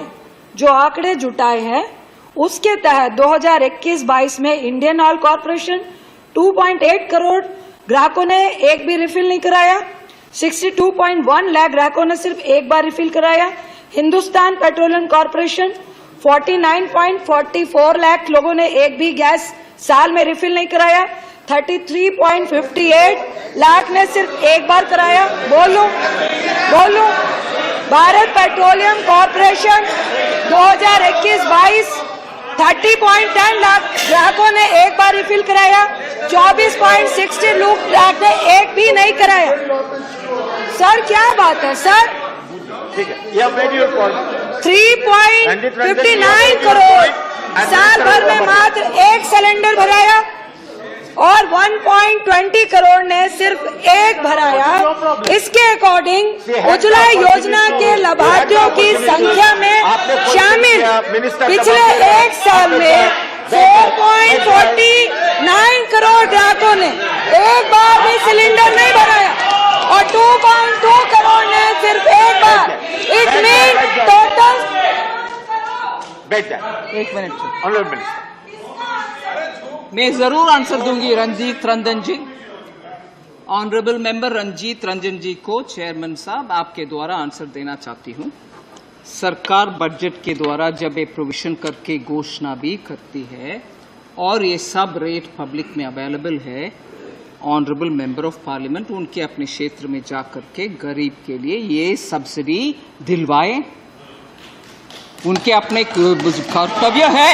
जो आंकड़े जुटाए हैं, उसके तहत 2021-22 में इंडियन ऑयल कॉर्पोरेशन 2.8 करोड़ ग्राहकों ने एक भी रिफिल नहीं कराया, 62.1 लाख ग्राहकों ने सिर्फ एक बार रिफिल कराया। हिंदुस्तान पेट्रोलियम कॉर्पोरेशन 49.44 लाख लोगों ने एक भी गैस साल में रिफिल नहीं कराया, 33.58 लाख ने सिर्फ एक बार कराया। बोलूं भारत पेट्रोलियम कॉर्पोरेशन 2021-22 30.10 लाख ग्राहकों ने एक बार रिफिल कराया, 24.60 लाख ने एक भी नहीं कराया। सर क्या बात है सर? 3.59 करोड़ साल भर में मात्र एक सिलेंडर भराया और 1.20 करोड़ ने सिर्फ एक भराया। इसके अकॉर्डिंग उज्ज्वला योजना के लाभार्थियों की संख्या में शामिल पिछले एक साल में 4.49 करोड़ ग्राहकों ने एक बार भी सिलेंडर नहीं भराया और 2.2 करोड़ ने सिर्फ एक बार। It mean total. एक मिनट मैं जरूर आंसर दूंगी रंजीत रंजन जी। ऑनरेबल मेंबर रंजीत रंजन जी को चेयरमैन साहब आपके द्वारा आंसर देना चाहती हूं। सरकार बजट के द्वारा जब ये प्रोविजन करके घोषणा भी करती है और ये सब रेट पब्लिक में अवेलेबल है, ऑनरेबल मेंबर ऑफ पार्लियामेंट उनके अपने क्षेत्र में जा करके गरीब के लिए ये सब्सिडी दिलवाए। उनके अपने कर्तव्य है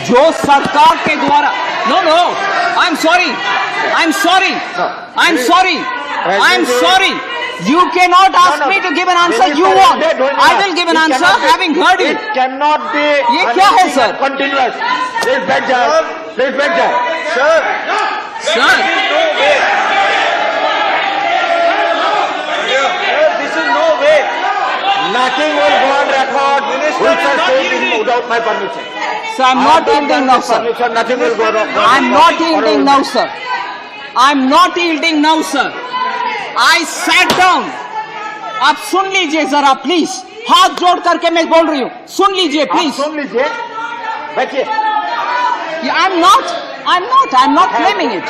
जो सरकार के द्वारा। No I am sorry You cannot ask me to give an answer you want. I will give an answer having heard it. It cannot be. ये क्या है sir? Continuous. Please back down. Please back down. Sir. This is no way. Nothing will go on record. Which are saying without my permission. So I'm not yielding now, sir. Nothing will go wrong. I'm not yielding now, sir. I'm not yielding now, sir. I sat down. आप सुन लीजिए जरा please, हाथ जोड़ करके मैं बोल रही हूँ, सुन लीजिए प्लीज। सुन लीजिए, बैठिए। I'm not claiming it.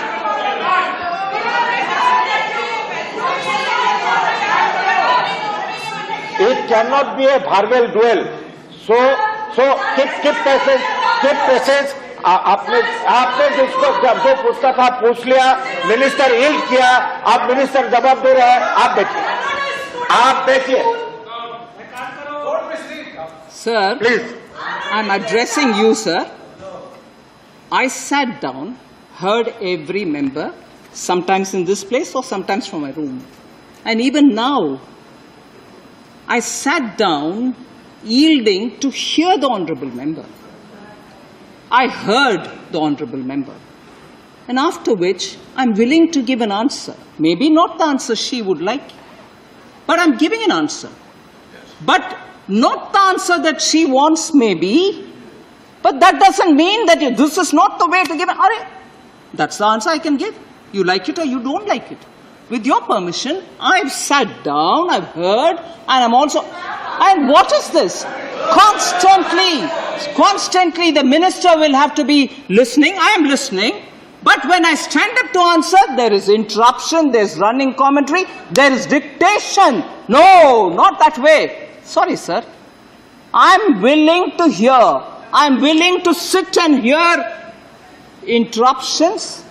It cannot be a verbal duel. So keep patience. आपने जिसको जो पूछता था पूछ लिया, मिनिस्टर यील्ड किया, आप मिनिस्टर जवाब दे रहे हैं, आप देखिए, Sir, please. I'm addressing you, sir. I sat down, heard every member, sometimes in this place or sometimes from my room. And even now, I sat down yielding to hear the honorable member. I heard the honorable member. And after which, I'm willing to give an answer. Maybe not the answer she would like, but I'm giving an answer. But not the answer that she wants, maybe, but that doesn't mean that this is not the way to give an answer. That's the answer I can give. You like it or you don't like it. With your permission, I've sat down, I've heard, and I'm also... And what is this? Constantly the minister will have to be listening. I am listening. But when I stand up to answer, there is interruption, there's running commentary, there is dictation. No, not that way. Sorry, sir. I'm willing to hear. I'm willing to sit and hear interruptions.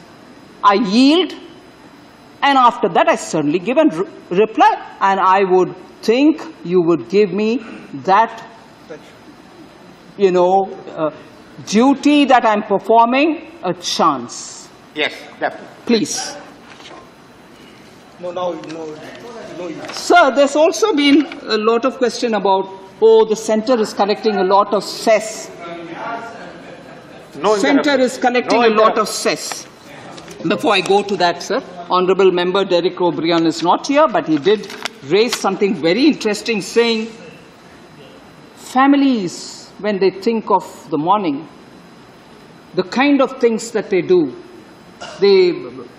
I yield. And after that, I certainly give a reply. And I would think you would give me that, duty that I'm performing a chance. Yes, definitely. Please. No. Sir, there's also been a lot of question about, the center is collecting a lot of cess. Center is collecting a lot of cess. Before I go to that, sir, Honorable Member Derek O'Brien is not here, but he did raise something very interesting, saying families, when they think of the morning, the kind of things that they do, they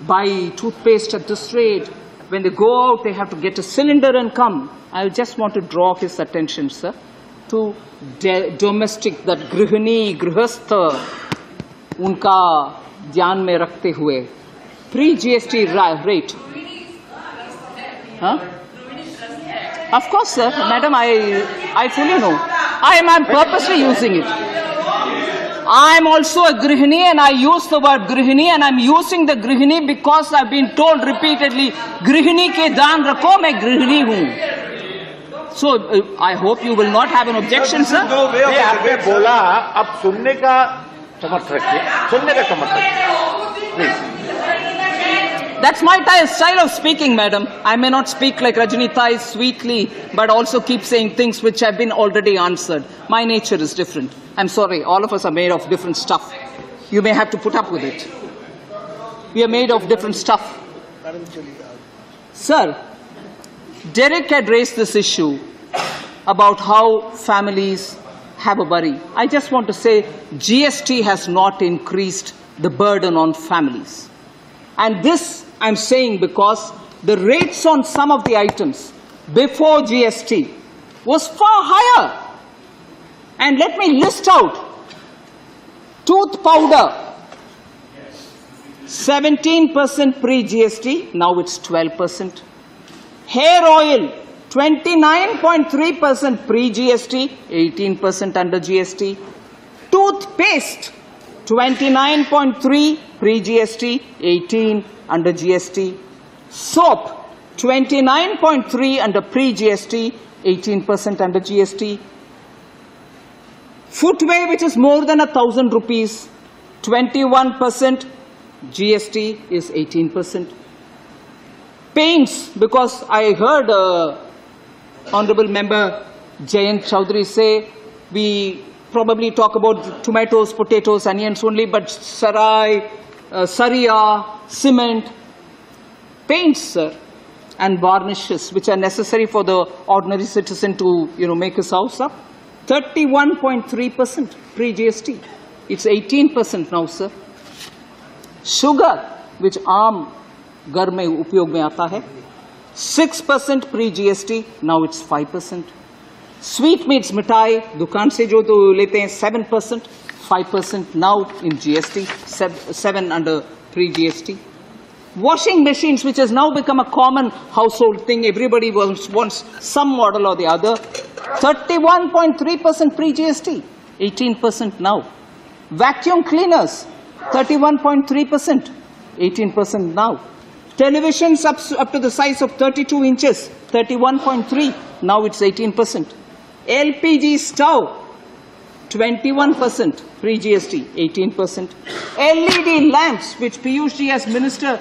buy toothpaste at this rate. When they go out, they have to get a cylinder and come. I just want to draw his attention, sir, to domestic, that grihani, grihastha, unka ध्यान में रखते हुए pre-GST rate. Huh? Of course, sir. Madam, I fully know. I'm purposely using it. I'm also a grihini and I use the word grihini, and I'm using the grihini because I've been told repeatedly, grihini ke daan rakho, main grihini hu. So, I hope you will not have an objection, sir. आपने बोला, अब सुनने का समर्थ रखिए, please. That's my style of speaking, madam. I may not speak like Rajni sweetly, but also keep saying things which have been already answered. My nature is different. I'm sorry, all of us are made of different stuff. You may have to put up with it. We are made of different stuff. Sir, Derek had raised this issue about how families have a worry. I just want to say GST has not increased the burden on families. And this I'm saying because the rates on some of the items before GST was far higher. And let me list out. Tooth powder, 17% pre-GST, now it's 12%. Hair oil, 29.3% pre-GST, 18% under GST. Toothpaste, 29.3 pre-GST, 18 under GST. Soap, 29.3 under pre-GST, 18% under GST. Footwear, which is more than 1,000 rupees, 21%, GST is 18%. Paints, because I heard Honorable Member Jayant Chowdhury say we probably talk about tomatoes, potatoes, onions only, but sarai, saria, cement, paints, sir, and varnishes, which are necessary for the ordinary citizen to, make his house up, 31.3% pre-GST. It's 18% now, sir. Sugar, which आम घर में उपयोग में आता है, 6% pre-GST, now it's 5%. Sweetmeats, मिठाई, दुकान से जो तो लेते हैं 7%, 5% now in GST, 7 under pre-GST. Washing machines, which has now become a common household thing, everybody wants some model or the other, 31.3% pre-GST, 18% now. Vacuum cleaners, 31.3%, 18% now. Televisions up to the size of 32 inches, 31.3%, now it's 18%. LPG stove, 21%, pre-GST, 18%. LED lamps, which Piyush as minister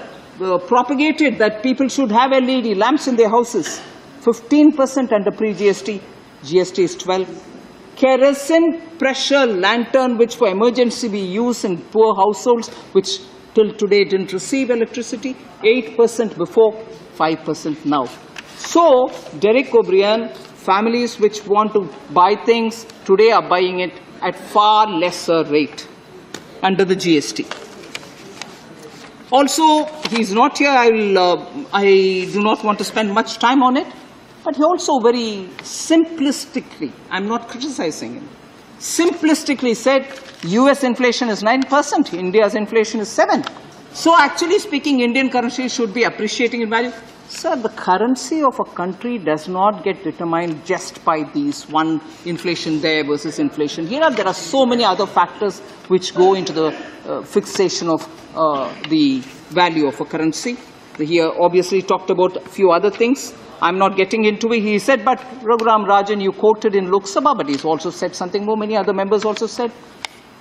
propagated that people should have LED lamps in their houses, 15% under pre-GST, GST is 12%. Kerosene pressure lantern, which for emergency we use in poor households, which till today didn't receive electricity, 8% before, 5% now. So, Derek O'Brien, families which want to buy things today are buying it at far lesser rate under the GST. Also, he's not here. I do not want to spend much time on it. But he also very simplistically, I'm not criticizing him, simplistically said US inflation is 9%, India's inflation is 7%. So actually speaking, Indian currency should be appreciating in value. Sir, the currency of a country does not get determined just by these one inflation there versus inflation here. There are so many other factors which go into the fixation of the value of a currency. He obviously talked about a few other things. I'm not getting into it. He said, but Raghuram Rajan, you quoted in Lok Sabha, but he's also said something more. Many other members also said.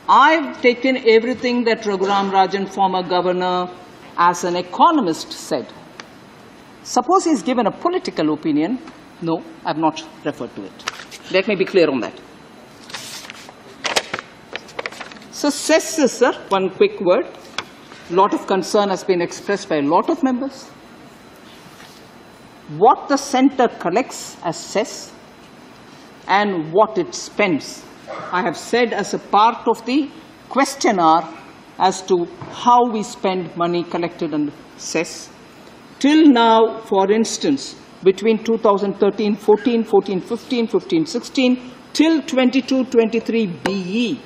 I've taken everything that Raghuram Rajan, former governor, as an economist said. Suppose he's given a political opinion. No, I've not referred to it. Let me be clear on that. So, cess, sir, one quick word. A lot of concern has been expressed by a lot of members. What the centre collects as cess and what it spends. I have said as a part of the questionnaire as to how we spend money collected under cess. Till now, for instance, between 2013-14, 14-15, 15-16, till 22-23 BE,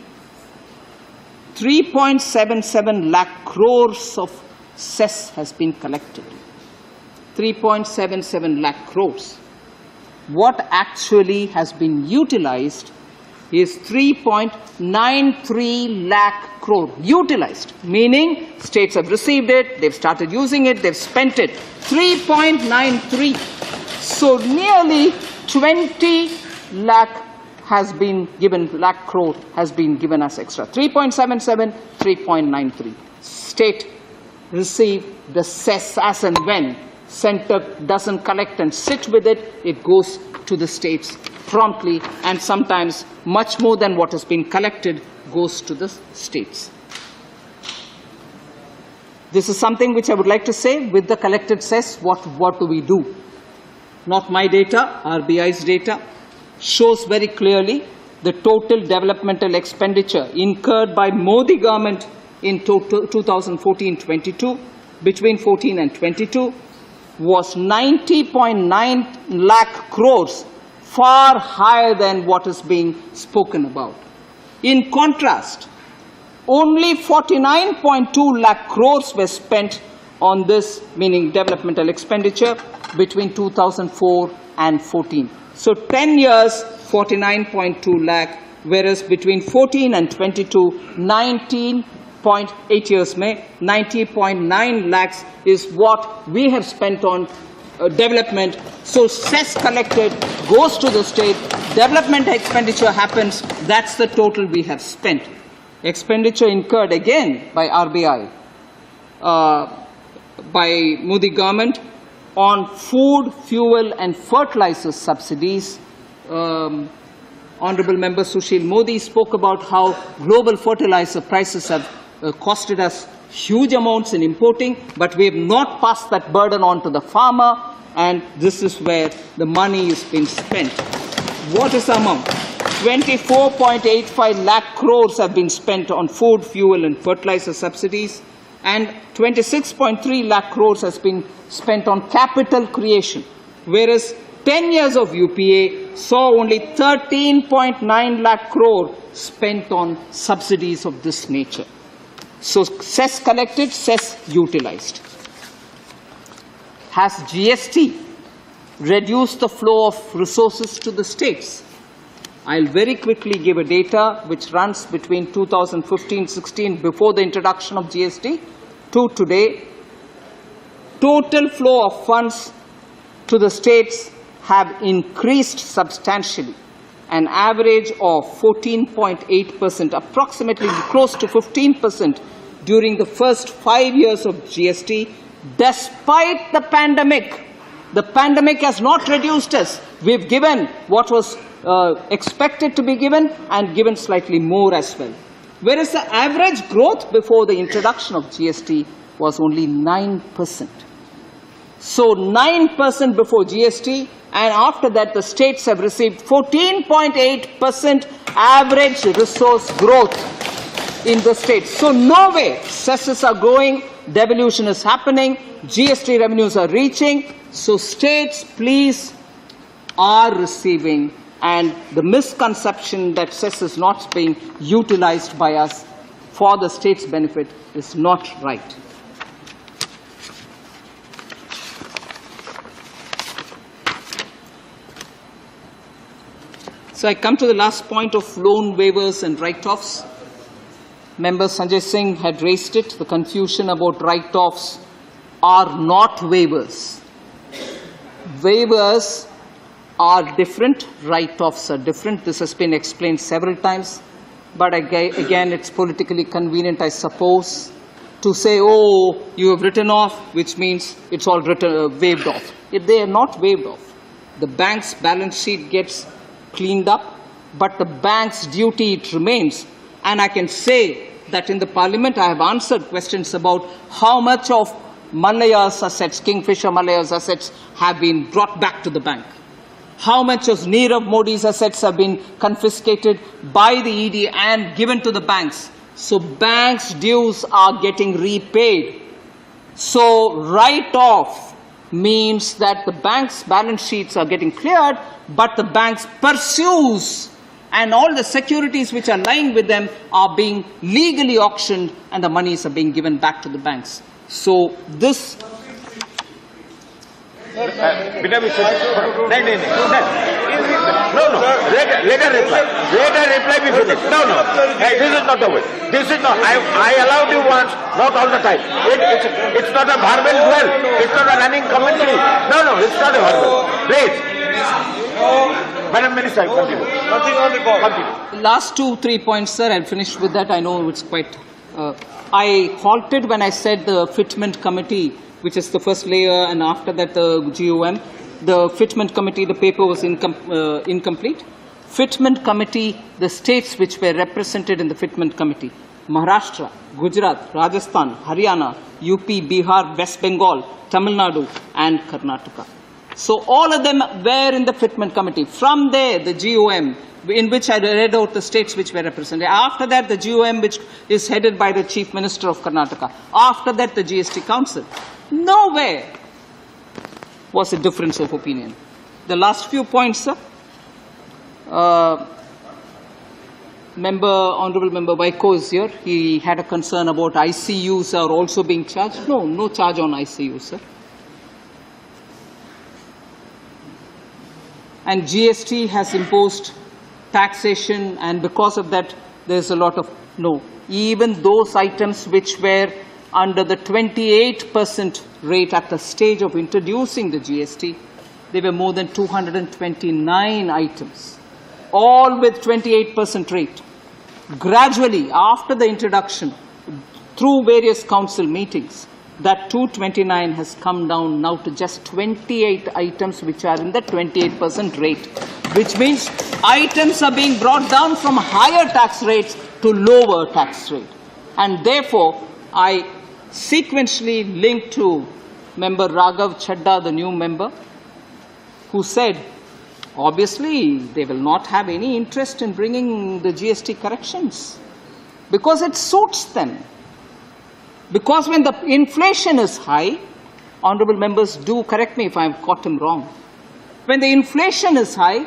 3.77 lakh crores of cess has been collected. 3.77 lakh crores. What actually has been utilized is 3.93 lakh crore. Utilized, meaning states have received it, they've started using it, they've spent it. 3.93. So nearly 20 lakh has been given, lakh crore has been given as extra. 3.77, 3.93. State receive the cess as and when. Centre doesn't collect and sit with it, it goes to the states promptly, and sometimes much more than what has been collected goes to the states. This is something which I would like to say. With the collected cess, what do we do? Not my data, RBI's data shows very clearly the total developmental expenditure incurred by Modi government in 2014-22, between 14 and 22, was 90.9 lakh crores, far higher than what is being spoken about. In contrast, only 49.2 lakh crores were spent on this, meaning developmental expenditure, between 2004 and 14. So 10 years, 49.2 lakh, whereas between 14 and 22, 19.8 years may, 90.9 lakhs is what we have spent on development. So cess collected goes to the state, development expenditure happens, that's the total we have spent. Expenditure incurred again by RBI, by Modi government on food, fuel and fertilizer subsidies. Honorable Member Sushil Modi spoke about how global fertilizer prices have costed us huge amounts in importing, but we have not passed that burden on to the farmer, and this is where the money is being spent. What is the amount? 24.85 lakh crores have been spent on food, fuel and fertilizer subsidies, and 26.3 lakh crores has been spent on capital creation, whereas 10 years of UPA saw only 13.9 lakh crore spent on subsidies of this nature. So cess collected, cess utilized. Has GST reduced the flow of resources to the states? I'll very quickly give a data which runs between 2015-16, before the introduction of GST, to today. Total flow of funds to the states have increased substantially, an average of 14.8%, approximately close to 15% during the first 5 years of GST, despite the pandemic. The pandemic has not reduced us. We've given what was expected to be given and given slightly more as well. Whereas the average growth before the introduction of GST was only 9%. So 9% before GST, and after that the states have received 14.8% average resource growth in the states. So no way cesses are growing, devolution is happening, GST revenues are reaching. So states, please, are receiving, and the misconception that cess is not being utilized by us for the state's benefit is not right. So I come to the last point of loan waivers and write-offs. Member Sanjay Singh had raised it. The confusion about write-offs are not waivers. Waivers are different, write-offs are different. This has been explained several times. But again, it's politically convenient, I suppose, to say, oh, you have written off, which means it's all waived off. They are not waived off. The bank's balance sheet gets cleaned up, but the bank's duty, it remains. And I can say that in the Parliament, I have answered questions about how much of Mallaya's assets, Kingfisher Mallaya's assets, have been brought back to the bank. How much of Nirav Modi's assets have been confiscated by the ED and given to the banks. So banks' dues are getting repaid. So write-off means that the bank's balance sheets are getting cleared, but the banks pursues, and all the securities which are lying with them are being legally auctioned, and the monies are being given back to the banks. So this... No, let her reply. Let her reply be finished. No. Hey, this is not the way. This is not. I allowed you once, not all the time. It's not a verbal duel. It's not a running commentary. No, it's not a verbal. Please. Madam Minister, continue. Nothing on the call. Continue. Last 2-3 points, sir. I'll finish with that. I know it's quite... I halted when I said the fitment committee, which is the first layer, and after that the GOM. The fitment committee, the paper was incomplete. Fitment committee, the states which were represented in the fitment committee: Maharashtra, Gujarat, Rajasthan, Haryana, UP, Bihar, West Bengal, Tamil Nadu, and Karnataka. So all of them were in the fitment committee. From there, the GOM, in which I read out the states which were represented. After that, the GOM, which is headed by the Chief Minister of Karnataka. After that, the GST Council. Nowhere was a difference of opinion. The last few points, sir. Honorable Member Vaiko is here. He had a concern about ICUs are also being charged. No charge on ICUs, sir. And GST has imposed taxation, and because of that, there's a lot of even those items which were under the 28% rate at the stage of introducing the GST, there were more than 229 items, all with 28% rate. Gradually, after the introduction, through various council meetings, that 229 has come down now to just 28 items which are in the 28% rate, which means items are being brought down from higher tax rates to lower tax rate. And therefore, I sequentially linked to Member Raghav Chadda, the new member, who said, obviously, they will not have any interest in bringing the GST corrections because it suits them. Because when the inflation is high, honorable members, do correct me if I've caught him wrong. When the inflation is high,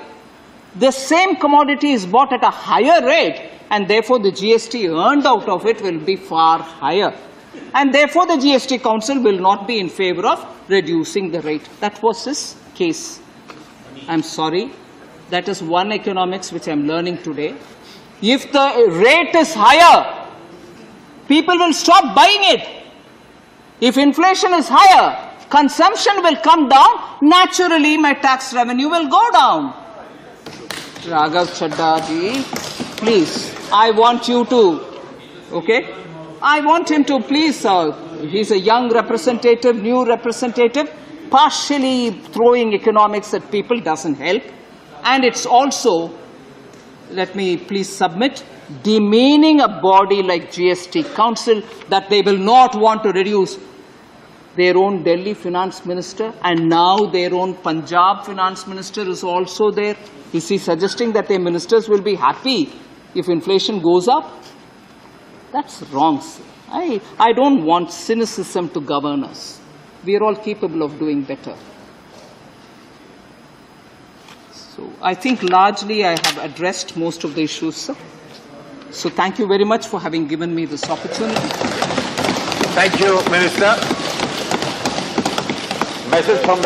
the same commodity is bought at a higher rate, and therefore the GST earned out of it will be far higher. And therefore the GST Council will not be in favor of reducing the rate. That was his case. I'm sorry. That is one economics which I am learning today. If the rate is higher, people will stop buying it. If inflation is higher, consumption will come down. Naturally, my tax revenue will go down. Raghav Chadda ji, please, I want you to, okay? I want him to please, he's a young representative, new representative, partially throwing economics at people doesn't help. And it's also, let me please submit, demeaning a body like GST Council that they will not want to reduce. Their own Delhi finance minister and now their own Punjab finance minister is also there. Is he suggesting that their ministers will be happy if inflation goes up? That's wrong, sir. I don't want cynicism to govern us. We are all capable of doing better. So I think largely I have addressed most of the issues, sir. So thank you very much for having given me this opportunity. Thank you, Minister. Message from the